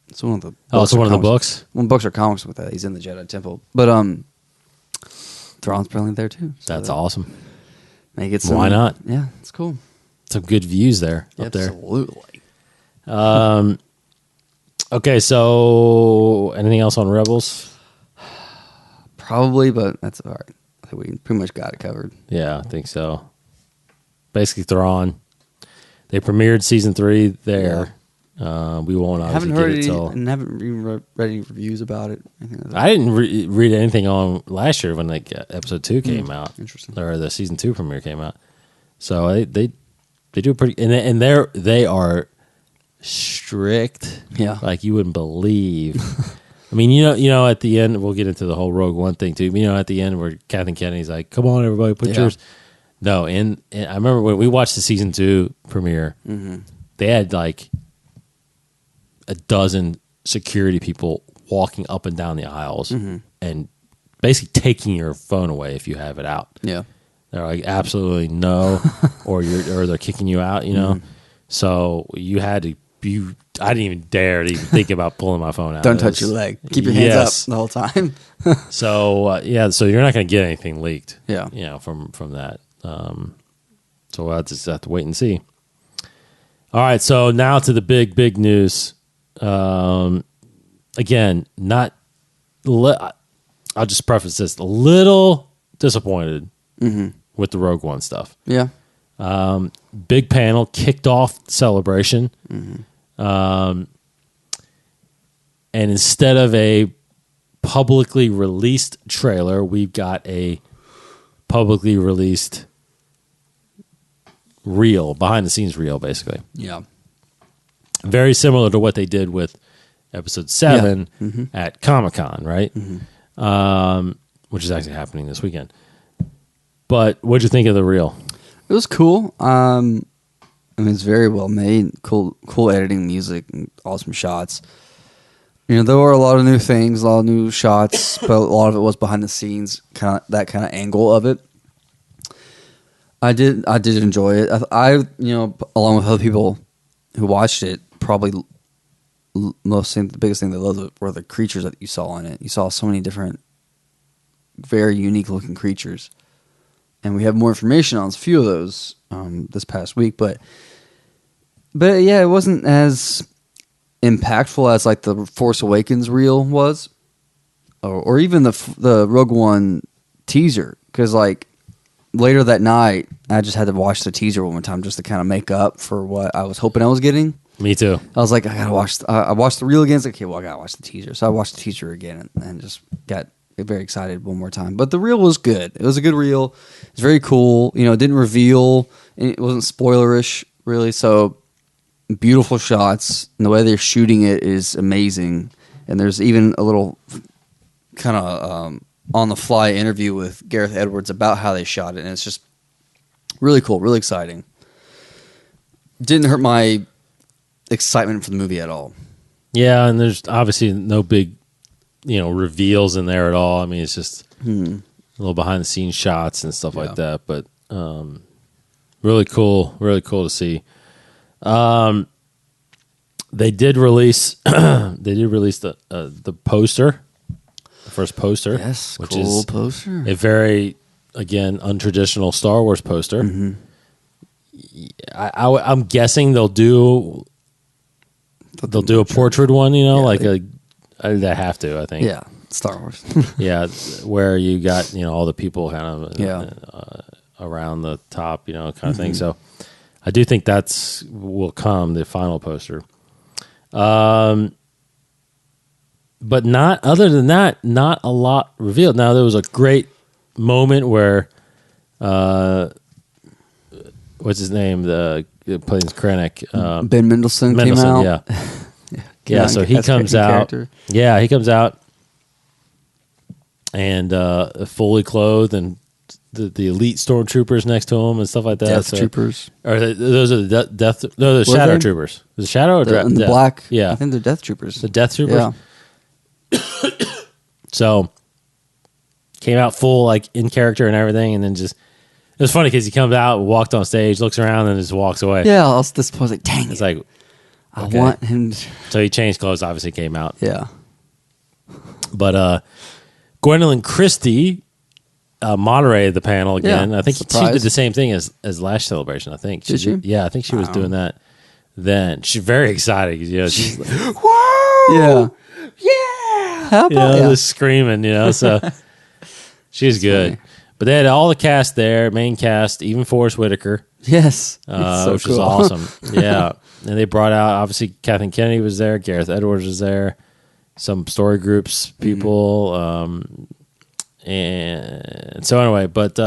it's one of the... it's one of the books? One books or comics with that. He's in the Jedi Temple. But Thrawn's probably there, too. So That's awesome. Make it some, why not? Yeah, it's cool. Some good views there up there. Absolutely. Okay, so anything else on Rebels? Probably, but that's all right. I think we pretty much got it covered. Yeah, I think so. Basically, Thrawn. They premiered season 3 there. Yeah. We won't obviously haven't heard get it till... and haven't even read any reviews about it. I didn't read anything on last year when episode 2 came out. Interesting. Or the season 2 premiere came out. So they do pretty... And they are strict. Yeah. Like you wouldn't believe. I mean, you know, at the end, we'll get into the whole Rogue One thing too. You know, at the end where Kathleen Kennedy's like, come on, everybody, put yours... No, and I remember when we watched the season 2 premiere, they had like a dozen security people walking up and down the aisles and basically taking your phone away if you have it out. Yeah, they're like, absolutely no, or they're kicking you out. You know, so you had to. I didn't even dare to even think about pulling my phone out. Don't touch your leg. Keep your hands up the whole time. So so you're not going to get anything leaked. Yeah, you know, from that. So we'll just have to wait and see. All right, so now to the big news. Again, I'll just preface this: a little disappointed with the Rogue One stuff. Yeah. Big panel kicked off celebration, and instead of a publicly released trailer, we've got a publicly released reel, behind the snes reel, basically. Yeah. Very similar to what they did with episode 7 at Comic-Con, right? Which is actually happening this weekend. But what'd you think of the reel? It was cool. I mean, it's very well made. Cool editing, music, and awesome shots. You know, there were a lot of new things, a lot of new shots, but a lot of it was behind the scenes, that kind of angle of it. I did enjoy it. I along with other people who watched it, probably the biggest thing they loved were the creatures that you saw in it. You saw so many different, very unique looking creatures, and we have more information on a few of those this past week. But yeah, it wasn't as impactful as like the Force Awakens reel was, or even the Rogue One teaser, because like. Later that night, I just had to watch the teaser one more time just to kind of make up for what I was hoping I was getting. Me too. I was like, I gotta watch. I watched the reel again. It's like, okay, well, I gotta watch the teaser. So I watched the teaser again and just got very excited one more time. But the reel was good. It was a good reel. It's very cool. You know, it didn't reveal. It wasn't spoilerish really. So beautiful shots. And the way they're shooting it is amazing. And there's even a little kind of on the fly interview with Gareth Edwards about how they shot it, and it's just really cool, really exciting. Didn't hurt my excitement for the movie at all. Yeah, and there's obviously no big, reveals in there at all. I mean, it's just a little behind the scenes shots and stuff like that. But really cool to see. They did release the poster, the first poster. Yes, which cool is poster. a very, again, untraditional Star Wars poster. Mm-hmm. I'm guessing they'll do a portrait one, they have to, I think. Yeah, Star Wars. Yeah, where you got, all the people kind of around the top, kind of thing. So I do think will come, the final poster. But other than that, not a lot revealed. Now, there was a great moment where, what's his name? The plays Krennic. Ben Mendelsohn came out. Yeah. Yeah, so he comes out. Character. Yeah, he comes out and fully clothed, and the elite stormtroopers next to him and stuff like that. Death troopers. Or those are the death. No, the shadow troopers. The shadow or in the death? black. Yeah, I think they're death troopers. the death troopers. Yeah. So came out full, like, in character and everything, and then just it was funny because he comes out, walked on stage, looks around, and just walks away. Yeah, I was disappointed. Like, dang It's it. like, okay. I want him. So he changed clothes. Obviously, came out. Yeah. But Gwendolyn Christie moderated the panel again. Yeah, I think she surprise. did the same thing as Last Celebration. I think Did she? Yeah, I think she was doing that. Then she's very excited. She's like, Yeah. How about just screaming. So she's good. funny. But they had all the cast there, main cast, even Forrest Whitaker, Yes. It's so which cool. is awesome. Yeah, and they brought out, obviously, Kathleen Kennedy was there, Gareth Edwards was there, some story groups people, and so anyway. But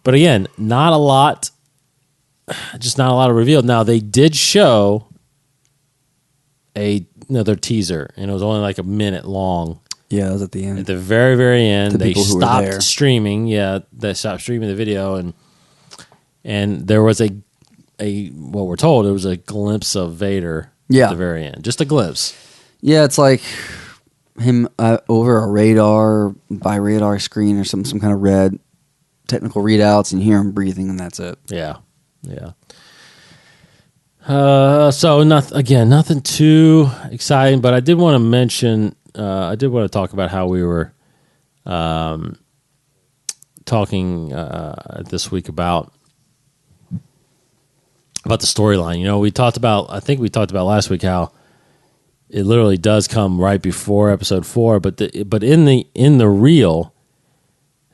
again, not a lot of revealed. Now, they did show another teaser, and it was only like a minute long. Yeah, it was at the end. At the very, very end, The they people who were there. stopped streaming. Yeah, they stopped streaming the video, and there was what we're told, it was a glimpse of Vader Yeah. at the very end. Just a glimpse. Yeah, it's like him over a radar, by radar screen or some kind of red technical readouts, and you hear him breathing, and that's it. Yeah. So nothing too exciting, but I did want to mention. I did want to talk about how we were talking this week about the storyline. We talked about. I think we talked about last week how it literally does come right before episode 4, but in the reel,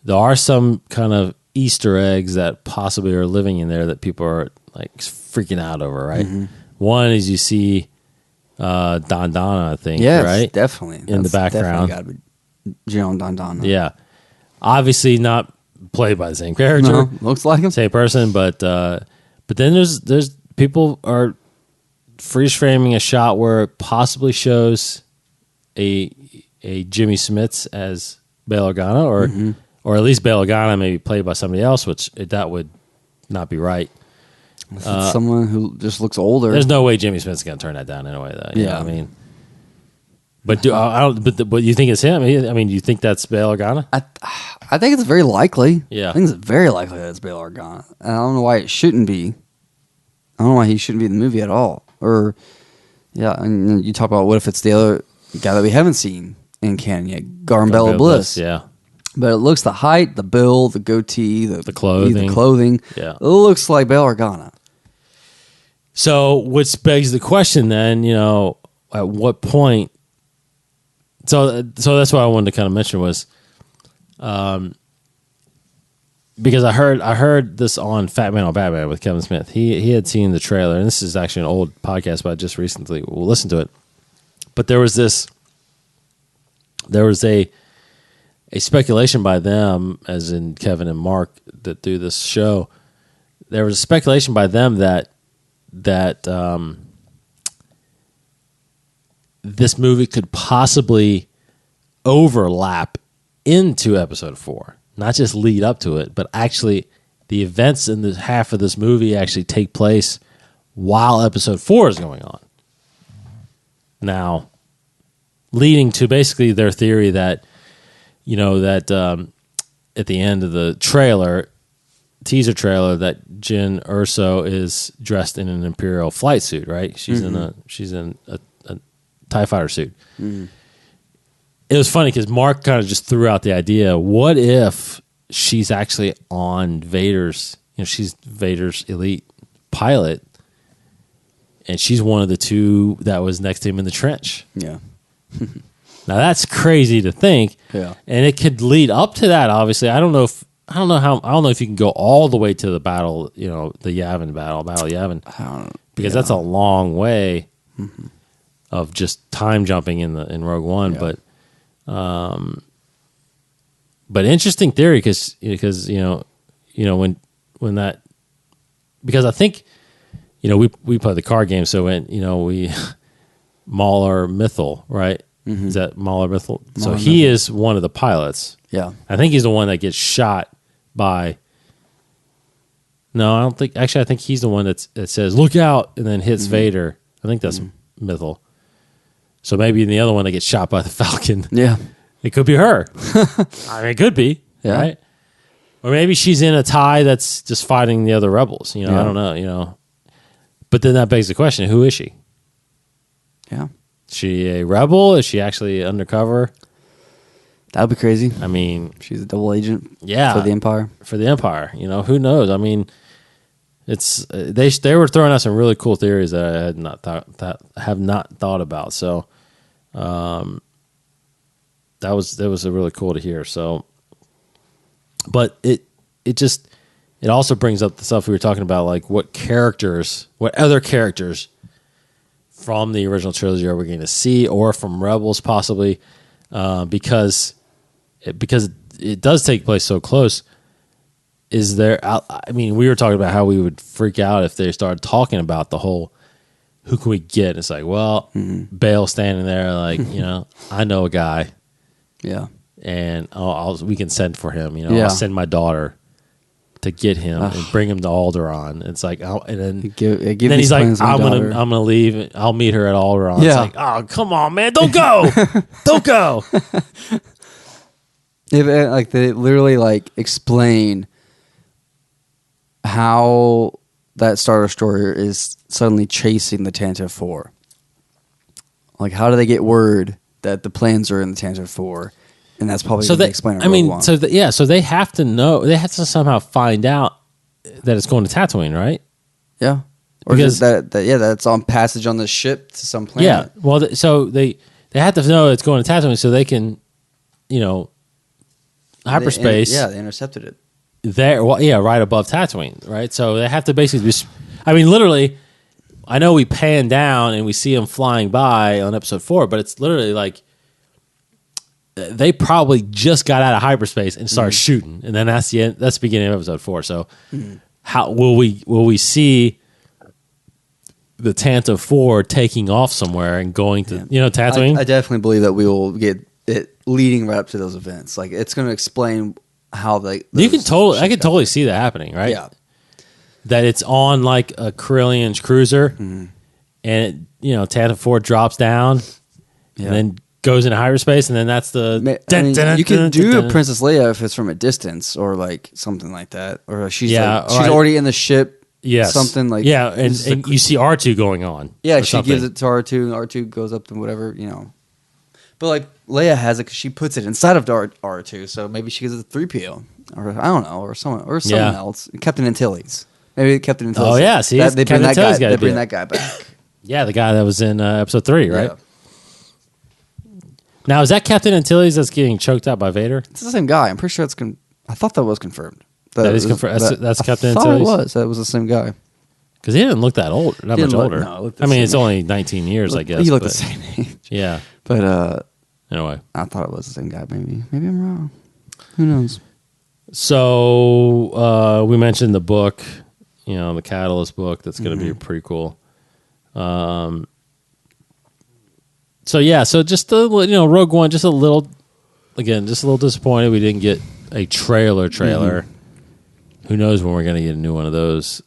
there are some kind of Easter eggs that possibly are living in there that people are like freaking out over. Right. Mm-hmm. One is you see Don Donna, I think. Yes, right, definitely in the background. Definitely got to be John Don Donna. Yeah, obviously not played by the same character. No, looks like him. Same person, but then there's people are freeze framing a shot where it possibly shows a Jimmy Smits as Bail Organa, or at least Bail Organa maybe played by somebody else, which that would not be right. It's someone who just looks older. There's no way Jimmy Smith's going to turn that down anyway, though. You know what I mean, but I don't. But you think it's him? I mean, you think that's Bail Organa? I think it's very likely. Yeah. I think it's very likely that it's Bail Organa. And I don't know why it shouldn't be. I don't know why he shouldn't be in the movie at all. Or, yeah, and you talk about what if it's the other guy that we haven't seen in canon yet, Garbella Bliss. Yeah. But it looks the height, the build, the goatee, the clothing. Yeah. It looks like Bail Organa. So, which begs the question then, at what point? So that's what I wanted to kind of mention was, because I heard this on Fat Man on Batman with Kevin Smith. He had seen the trailer, and this is actually an old podcast, but I just recently listened to it. But there was a speculation by them, as in Kevin and Mark that do this show. There was a speculation by them that this movie could possibly overlap into episode 4, not just lead up to it, but actually the events in the half of this movie actually take place while episode 4 is going on. Now, leading to basically their theory that, at the end of the teaser trailer, that Jyn Erso is dressed in an Imperial flight suit, right? She's in a TIE fighter suit. Mm-hmm. It was funny because Mark kind of just threw out the idea, what if she's actually on Vader's, she's Vader's elite pilot, and she's one of the two that was next to him in the trench. Yeah. Now that's crazy to think. Yeah. And it could lead up to that, obviously. I don't know if you can go all the way to the battle, the Yavin battle of Yavin. Because that's a long way of just time jumping in Rogue One. Yeah. But interesting theory because when that, because I think we play the card game, so when we Mauler Mythel, right? Mm-hmm. Is that Mauler Mythel? So he is one of the pilots. Yeah, I think he's the one that gets shot by. No, I don't think. Actually, I think he's the one that says "Look out" and then hits Vader. I think that's Mythel. So maybe the other one that gets shot by the Falcon. Yeah. It could be her. I mean, it could be, right? Or maybe she's in a tie that's just fighting the other rebels. I don't know, But then that begs the question, who is she? Yeah. Is she a rebel? Is she actually undercover? That would be crazy. I mean... She's a double agent for the Empire. For the Empire. Who knows? I mean, it's they were throwing out some really cool theories that I have not thought about. So... That was really cool to hear. So, but it also brings up the stuff we were talking about, like what other characters from the original trilogy are we going to see, or from Rebels possibly, because it does take place so close. Is there? I mean, we were talking about how we would freak out if they started talking about the whole. Who can we get? And it's like, well, Bale standing there, like I know a guy. Yeah, and we can send for him. I'll send my daughter to get him and bring him to Alderaan. It's like, and then then he's like, I'm gonna leave. I'll meet her at Alderaan. Yeah. It's like, oh, come on, man, don't go, don't go. Like they literally explain how that Star Destroyer is suddenly chasing the Tantive 4. Like, how do they get word that the plans are in the Tantive 4? And that's probably what they explain. So they have to know. They have to somehow find out that it's going to Tatooine, right? Yeah. Or because that's on passage on the ship to some planet. Yeah. Well, so they have to know it's going to Tatooine so they can, hyperspace. They intercepted it. There, right above Tatooine, right? So they have to basically just, literally, I know we pan down and we see them flying by on episode 4, but it's literally like they probably just got out of hyperspace and started shooting, and then that's the end. That's the beginning of episode 4. So, how will we see the Tantive 4 taking off somewhere and going to Tatooine? I definitely believe that we will get it leading right up to those events. Like, it's going to explain how I can totally see that happening, right? Yeah, that it's on like a Corellian cruiser, and Tantive 4 drops down, and then goes into hyperspace, and then that's the. You can do a Princess Leia if it's from a distance, or like something like that, or she's already in the ship. Yes, something like and you see R2 going on. Yeah, she gives it to R2, and R2 goes up and whatever. But like Leia has it because she puts it inside of R2, so maybe she gives it to 3PO, or I don't know, or someone else. Captain Antilles, maybe Captain Antilles. Oh yeah, see, they bring that guy. They bring that guy back. Yeah, the guy that was in episode 3, right? Yeah. Now is that Captain Antilles that's getting choked out by Vader? It's the same guy. I'm pretty sure it's. I thought that was confirmed. That is confirmed. That's Captain Antilles. I thought that was the same guy. Because he didn't look that old, that much older. No, it's only 19 years, I guess. He looked the same age. Yeah. But anyway. I thought it was the same guy, maybe. Maybe I'm wrong. Who knows? So we mentioned the book, the Catalyst book that's going to be pretty cool. So just Rogue One, just a little again, just a little disappointed we didn't get a trailer. Who knows when we're going to get a new one of those?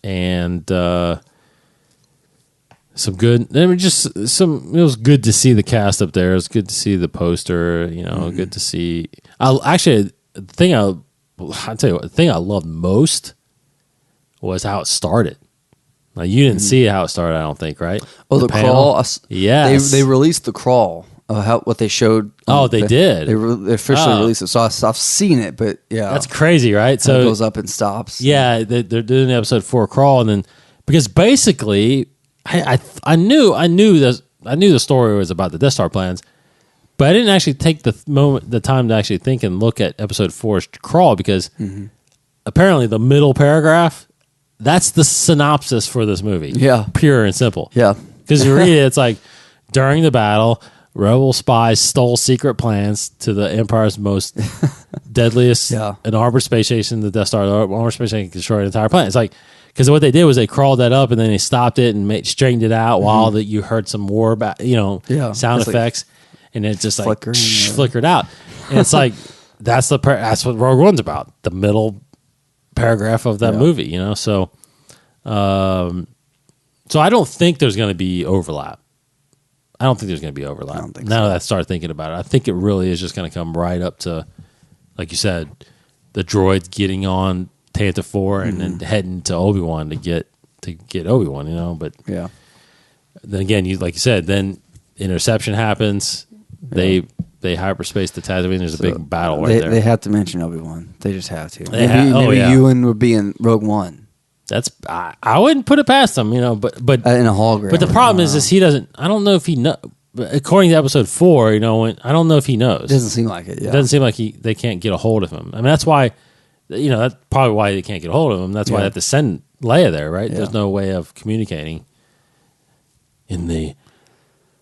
And some good. I mean, just some. It was good to see the cast up there. It was good to see the poster. Good to see. The thing I loved most was how it started. Now, you didn't see how it started, I don't think, right? Oh, the crawl. Yes. They released the crawl. What they showed. Oh, they did. They officially released it. So I've seen it, but yeah, that's crazy, right? So it goes up and stops. Yeah, they're doing the episode 4 crawl, and then because basically, I knew the story was about the Death Star plans, but I didn't actually take the time to actually think and look at episode 4's crawl because apparently the middle paragraph, that's the synopsis for this movie. Yeah, pure and simple. Yeah, because you read it, it's like during the battle, rebel spies stole secret plans to the Empire's most deadliest and armored space station, the Death Star. The armored space station can destroy an entire planet. It's like, because what they did was they crawled that up and then they stopped it and straightened it out while you heard some war, sound effects, and it just like flickered out. And it's like, that's what Rogue One's about, the middle paragraph of that movie, So, so I don't think there's going to be overlap. I don't think there's going to be overlap. I don't think now so. that I start thinking about it, I think it really is just going to come right up to, like you said, the droid getting on Tantive 4 and then heading to Obi-Wan to get Obi-Wan, But yeah, then again, like you said, then interception happens. They hyperspace to Tatooine. There's a big battle right there. They have to mention Obi-Wan. They just have to. Maybe Ewan would be in Rogue One. I wouldn't put it past him, but in a hologram. But the problem is he doesn't. I don't know if he know. According to episode 4, I don't know if he knows. It doesn't seem like it. Yeah. It doesn't seem like they can't get a hold of him. I mean, that's why. That's probably why they can't get a hold of him. That's why they have to send Leia there, right? Yeah. There's no way of communicating in the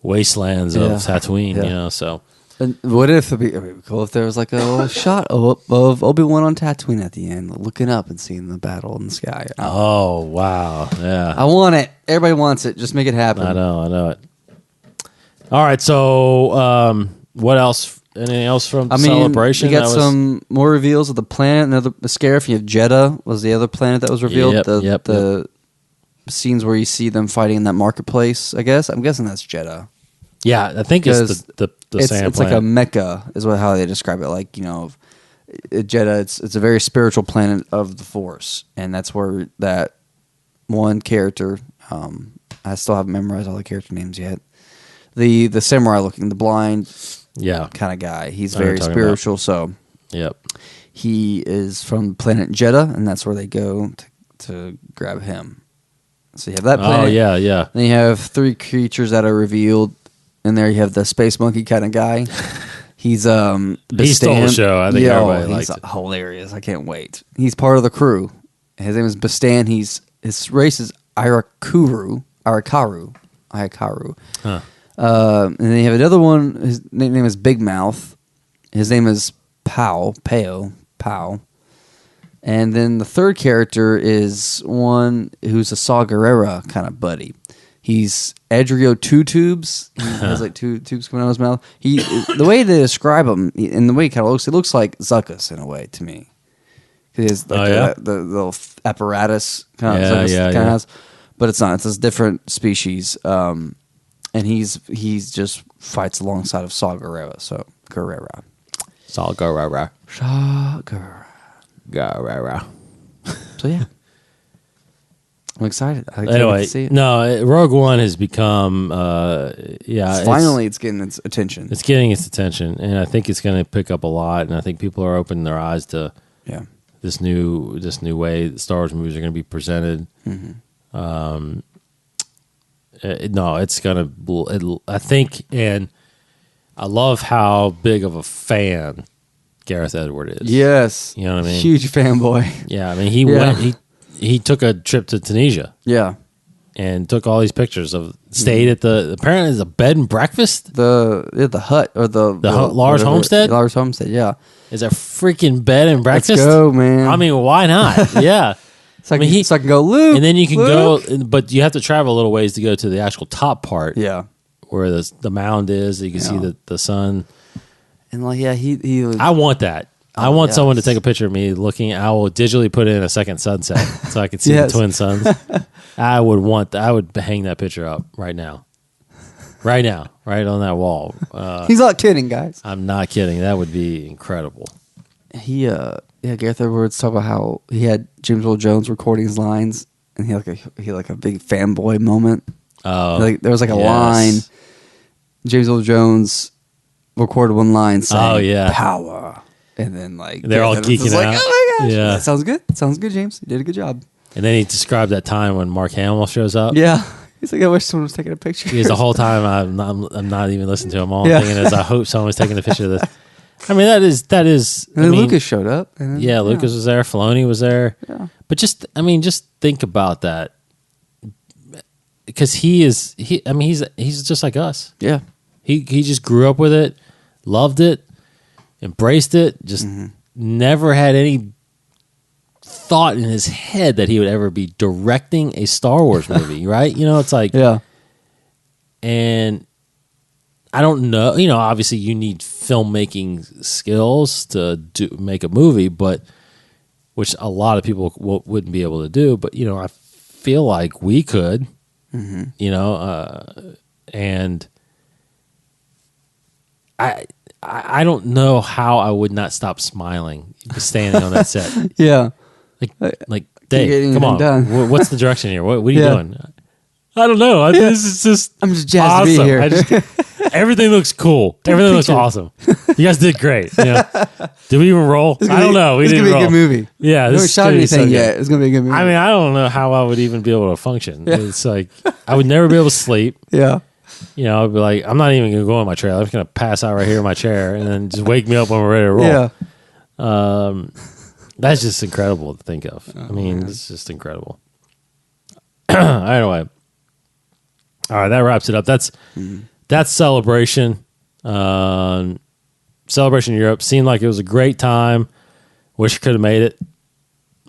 wastelands of Tatooine. So. And what if it'd be cool if there was like a little shot of Obi-Wan on Tatooine at the end, looking up and seeing the battle in the sky? Oh, wow. Yeah. I want it. Everybody wants it. Just make it happen. I know it. All right, so what else? Anything else from Celebration? You got some more reveals of the planet. Another Scarif. You have Jeddah was the other planet that was revealed. The scenes where you see them fighting in that marketplace, I guess. I'm guessing that's Jeddah. Yeah, I think it's the sand it's like a Mecca is how they describe it. Like, Jeddah, it's a very spiritual planet of the Force, and that's where that one character, I still haven't memorized all the character names yet. The samurai looking, the blind kind of guy. He's very spiritual, so he is from planet Jeddah, and that's where they go to grab him. So you have that planet. Oh, yeah. Then you have 3 creatures that are revealed. And there you have the space monkey kind of guy. He's Bastan. He stole the show. I think everybody liked it. Hilarious. I can't wait. He's part of the crew. His name is Bastan. His race is Arakaru. Huh. And then you have another one. His name is Big Mouth. His name is Pao. And then the third character is one who's a Saw Gerrera kind of buddy. He's Adrio Two Tubes. He has like 2 tubes coming out of his mouth. The way they describe him and the way he kind of looks, it looks like Zuckuss in a way to me. He has like the little apparatus kind of has, but it's not. It's a different species, and he's just fights alongside of Saw Gerrera. So Gerrera. So yeah. I'm excited. Anyway, see it. No, Rogue One has become, finally it's getting its attention. It's getting its attention, and I think it's going to pick up a lot. And I think people are opening their eyes to this new way that Star Wars movies are going to be presented. Mm-hmm. It's going to. I think, and I love how big of a fan Gareth Edwards is. Yes, you know what I mean. Huge fanboy. Yeah, I mean he went. He took a trip to Tunisia. Yeah. And took all these pictures of stayed at apparently it's a bed and breakfast. The hut or the Lars Homestead? Lars Homestead, yeah. Is a freaking bed and breakfast? Let's go, man. I mean, why not? Yeah. So I can go, Luke. And then you can go, but you have to travel a little ways to go to the actual top part. Yeah. where the mound is. You can see the sun. And like, yeah, he was, I want that. I want yes. someone to take a picture of me looking. I will digitally put in a second sunset so I can see Yes. the twin suns. I would hang that picture up right now. Right now, right on that wall. he's not kidding, guys. I'm not kidding. That would be incredible. Gareth Edwards talked about how he had James Earl Jones recording his lines, and he had a big fanboy moment. Like there was like a line. James Earl Jones recorded one line saying "power," and then like they're all geeking out. Like, oh my gosh, Yeah, that sounds good. Sounds good, James. You did a good job. And then he described that time when Mark Hamill shows up. Yeah, he's like, I wish someone was taking a picture. Because the whole time I'm not even listening to him. All I'm Yeah. thinking is I hope someone's taking a picture of this. I mean that is. And then Lucas showed up. And then, Lucas was there. Filoni was there. Yeah. But just think about that. Because he's just like us. Yeah. He just grew up with it, loved it, embraced it, just never had any thought in his head that he would ever be directing a Star Wars movie, right? It's like, Yeah. and I don't know, obviously you need filmmaking skills to make a movie, but which a lot of people wouldn't be able to do, but I feel like we could, and I don't know how I would not stop smiling standing on that set. Yeah. Like Dave, come on. Done. What's the direction here? What are you doing? I don't know. This is just I'm just jazzed awesome. to be here. Everything looks cool. Everything looks awesome. You guys did great. Did we even roll? I don't know. We It's didn't gonna be roll. a good movie. Yeah, We haven't this shot is anything so good. yet. It's gonna be a good movie. I mean, I don't know how I would even be able to function. It's like I would never be able to sleep. yeah. I'd be like, I'm not even gonna go in my trailer. I'm just gonna pass out right here in my chair, and then just wake me up when we're ready to roll. Yeah. That's just incredible to think of. I mean, it's just incredible. Anyway, all right, that wraps it up. That's Celebration. Celebration Europe seemed like it was a great time. Wish I could have made it.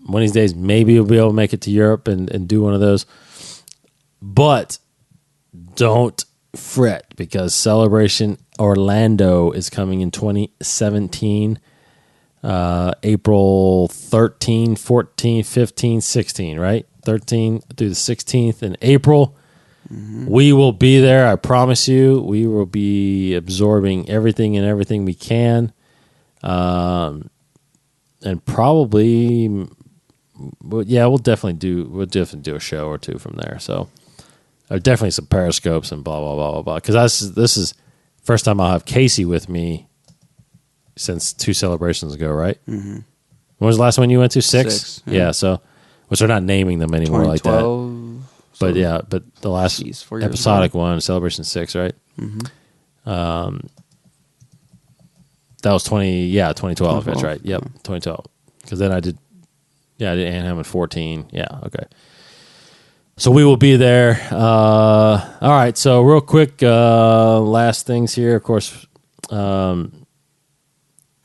One of these days, maybe we'll be able to make it to Europe and do one of those. But don't fret, because Celebration Orlando is coming in 2017. April 13, 14, 15, 16, right? 13 through the 16th in April. We will be there. I promise you. We will be absorbing everything we can. And probably, we'll definitely do a show or two from there. So definitely some periscopes and blah, blah, blah, blah, blah. Because this is first time I'll have Casey with me since 2 celebrations ago, right? Mm-hmm. When was the last one you went to? 6? Yeah. So, which they're not naming them anymore like that. But but the last episodic one, Celebration 6, right? Mm-hmm. That was 2012. That's right. Yep, 2012. Because then I did Anaheim in 14. Yeah, okay. So we will be there. All right, so real quick, last things here. Of course, go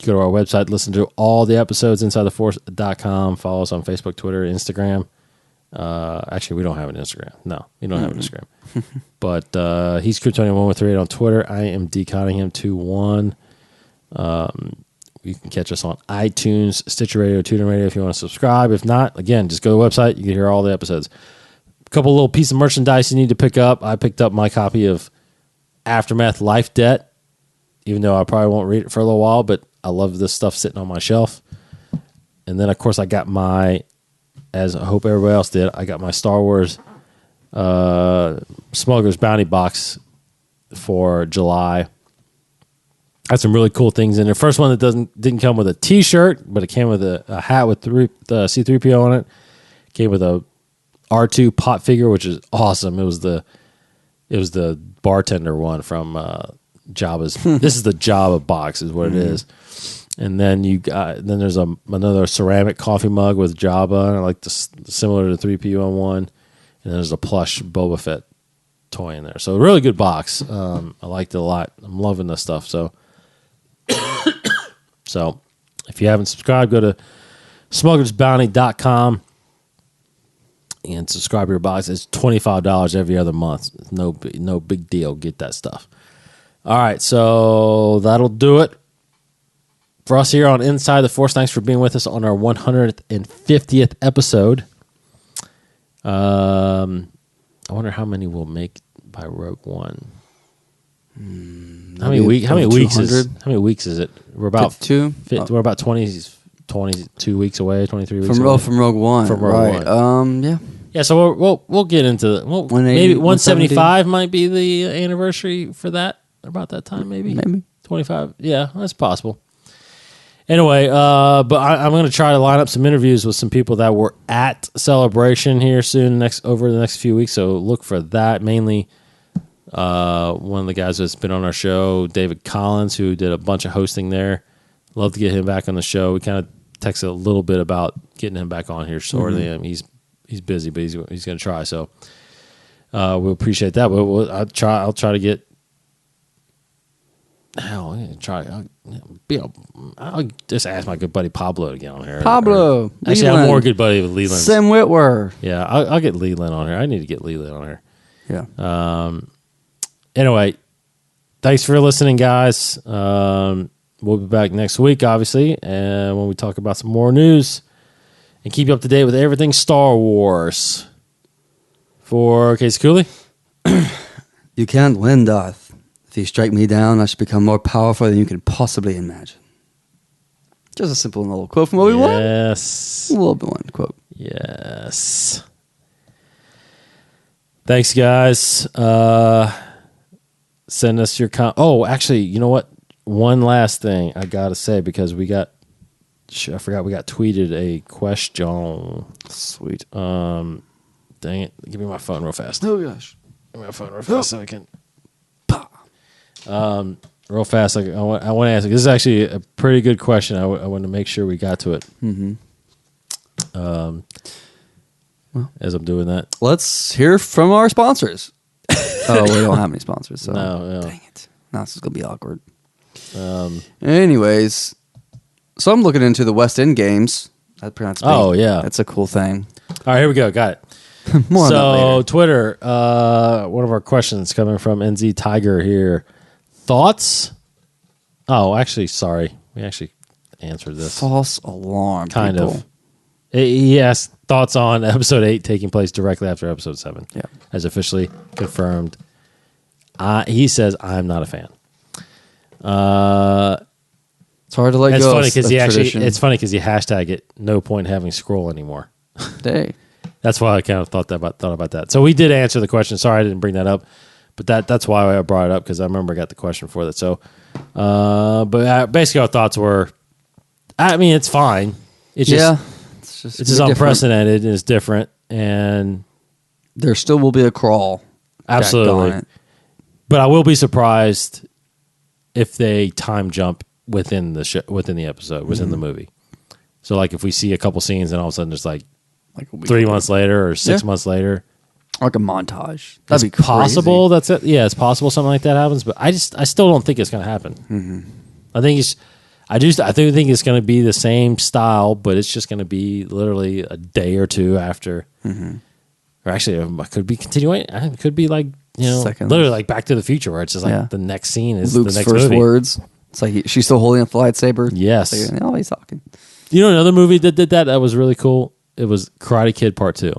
to our website, listen to all the episodes, InsideTheForce.com. Follow us on Facebook, Twitter, Instagram. Actually, we don't have an Instagram. No, we don't have an Instagram. But he's Kryptonian1138 on Twitter. I am D Cottingham21. You can catch us on iTunes, Stitcher Radio, TuneIn Radio if you want to subscribe. If not, again, just go to the website. You can hear all the episodes. A couple little pieces of merchandise you need to pick up. I picked up my copy of Aftermath Life Debt, even though I probably won't read it for a little while, but I love this stuff sitting on my shelf. And then, of course, I got as I hope everybody else did, I got my Star Wars Smuggler's Bounty box for July. Had some really cool things in there. First one that didn't come with a T-shirt, but it came with a hat with the C-3PO on it. Came with a R2 pot figure, which is awesome. It was the bartender one from Jabba's. This is the Jabba box, is what it is. And then there's another ceramic coffee mug with Jabba, and I like similar to 3PO one. And there's a plush Boba Fett toy in there. So a really good box. I liked it a lot. I'm loving this stuff. So if you haven't subscribed, go to smugglersbounty.com. and subscribe to your box. It's $25 every other month. It's no big deal. Get that stuff. All right, so that'll do it for us here on Inside the Force. Thanks for being with us on our 150th episode. I wonder how many we'll make by Rogue One. How many weeks is it? We're about 52. We're about 22 weeks away. 23 weeks from away. from Rogue One. From Rogue One. Yeah. Yeah, so we'll get into maybe 175 might be the anniversary for that. About that time, maybe 25. Yeah, that's possible. Anyway, but I'm going to try to line up some interviews with some people that were at Celebration here soon, over the next few weeks. So look for that. Mainly, one of the guys that's been on our show, David Collins, who did a bunch of hosting there. Love to get him back on the show. We kind of texted a little bit about getting him back on here shortly. Mm-hmm. He's busy, but he's going to try. So we'll appreciate that. But I'll try to get. Hell, I'm gonna try. I'll just ask my good buddy Pablo to get on here. Pablo, actually, I'm more good buddy with Leland. Sam Witwer. Yeah, I'll get Leland on here. I need to get Leland on here. Yeah. Anyway, thanks for listening, guys. We'll be back next week, obviously, and when we talk about some more news and keep you up to date with everything Star Wars. For Casey Cooley, you can't win, Darth. If you strike me down, I should become more powerful than you can possibly imagine. Just a simple little quote from Obi-Wan. Yes. A little bit one quote. Yes. Thanks, guys. Send us your actually, you know what? One last thing I got to say, because I forgot we got tweeted a question. Sweet. Dang it. Give me my phone real fast. Oh, gosh. Give me my phone real fast so I can... real fast, I want to ask. This is actually a pretty good question. I want to make sure we got to it. Mm-hmm. As I'm doing that, let's hear from our sponsors. Oh, we don't have any sponsors, so no. Dang it! Now this is gonna be awkward. Anyways, so I'm looking into the West End games. Yeah, that's a cool thing. All right, here we go. Got it. More on that later. Twitter, one of our questions coming from NZ Tiger here. Thoughts? Oh, actually, sorry. We actually answered this. False alarm. Kind people. of. He asked thoughts on episode 8 taking place directly after episode 7. Yeah. As officially confirmed. He says, I'm not a fan. It's hard to let it's go. Funny because it's funny because he hashtag it, no point having scroll anymore. Dang. That's why I kind of thought about that. So we did answer the question. Sorry I didn't bring that up. But that's why I brought it up, because I remember I got the question for that. So, basically our thoughts were, I mean, it's fine. It's just unprecedented and it's different, and there still will be a crawl. Absolutely. But I will be surprised if they time jump within the within the episode, within the movie. So, like, if we see a couple scenes and all of a sudden there's like 3 months later or 6 months later. Like a montage. That'd be possible. That's it. Yeah, it's possible something like that happens, but I still don't think it's going to happen. Mm-hmm. I think it's going to be the same style, but it's just going to be literally a day or two after. Mm-hmm. Or actually, it could be continuing. It could be like, literally like Back to the Future, where it's just like the next scene is Luke's the next first movie. words. It's like she's still holding a lightsaber. Yes. Like, oh, he's talking. You know another movie that did that was really cool? It was Karate Kid Part 2.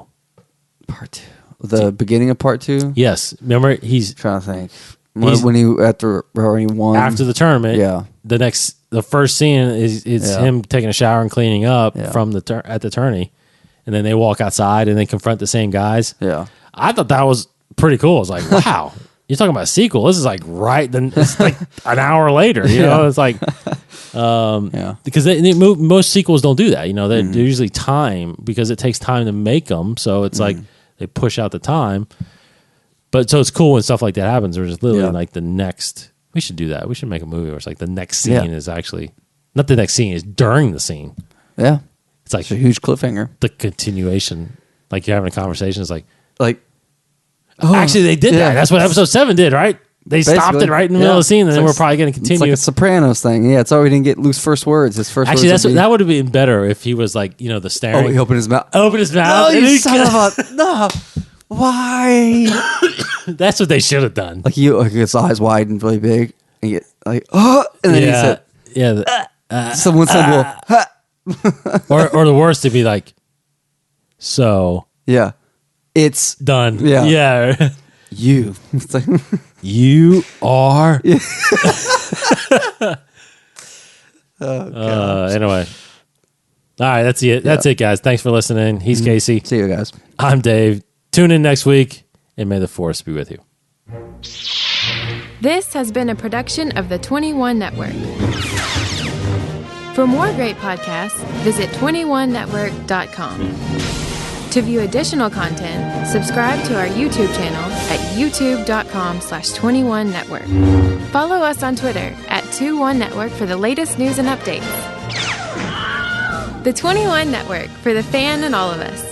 Part 2. The beginning of Part 2? Yes. Remember, he's trying to think. When he won after the tournament. Yeah. The first scene is him taking a shower and cleaning up from at the tourney, and then they walk outside and they confront the same guys. Yeah. I thought that was pretty cool. I was like, wow, you're talking about a sequel. This is like it's like an hour later. You know, it's like, because most sequels don't do that. You know, they're usually time, because it takes time to make them. So it's like they push out the time. But so it's cool when stuff like that happens. Or just literally like the next. We should do that. We should make a movie where it's like the next scene is actually not the next scene, is during the scene. Yeah, it's like a huge cliffhanger. The continuation, like you're having a conversation. It's like oh, actually they did that. That's what episode 7 did, right? They stopped it right in the middle of the scene, and then we're probably going to It's continue. like a Sopranos thing. Yeah, it's already didn't get Luke's first words. His first Actually, words that would have been better if he was like, the staring. Oh, he opened his mouth. Open his mouth. No, and you he son of a... No. Why? That's what they should have done. Like, his eyes widened really big. And you get like, and then he said... Someone said, well... or the worst to be like, so... Yeah. It's... Done. Yeah. You. It's like... You are... Oh, God. Anyway. All right, that's it. That's it, guys. Thanks for listening. He's Casey. See you guys. I'm Dave. Tune in next week, and may the force be with you. This has been a production of the 21 Network. For more great podcasts, visit 21network.com. To view additional content, subscribe to our YouTube channel at youtube.com/21network. Follow us on Twitter at 21network for the latest news and updates. The 21 Network, for the fan and all of us.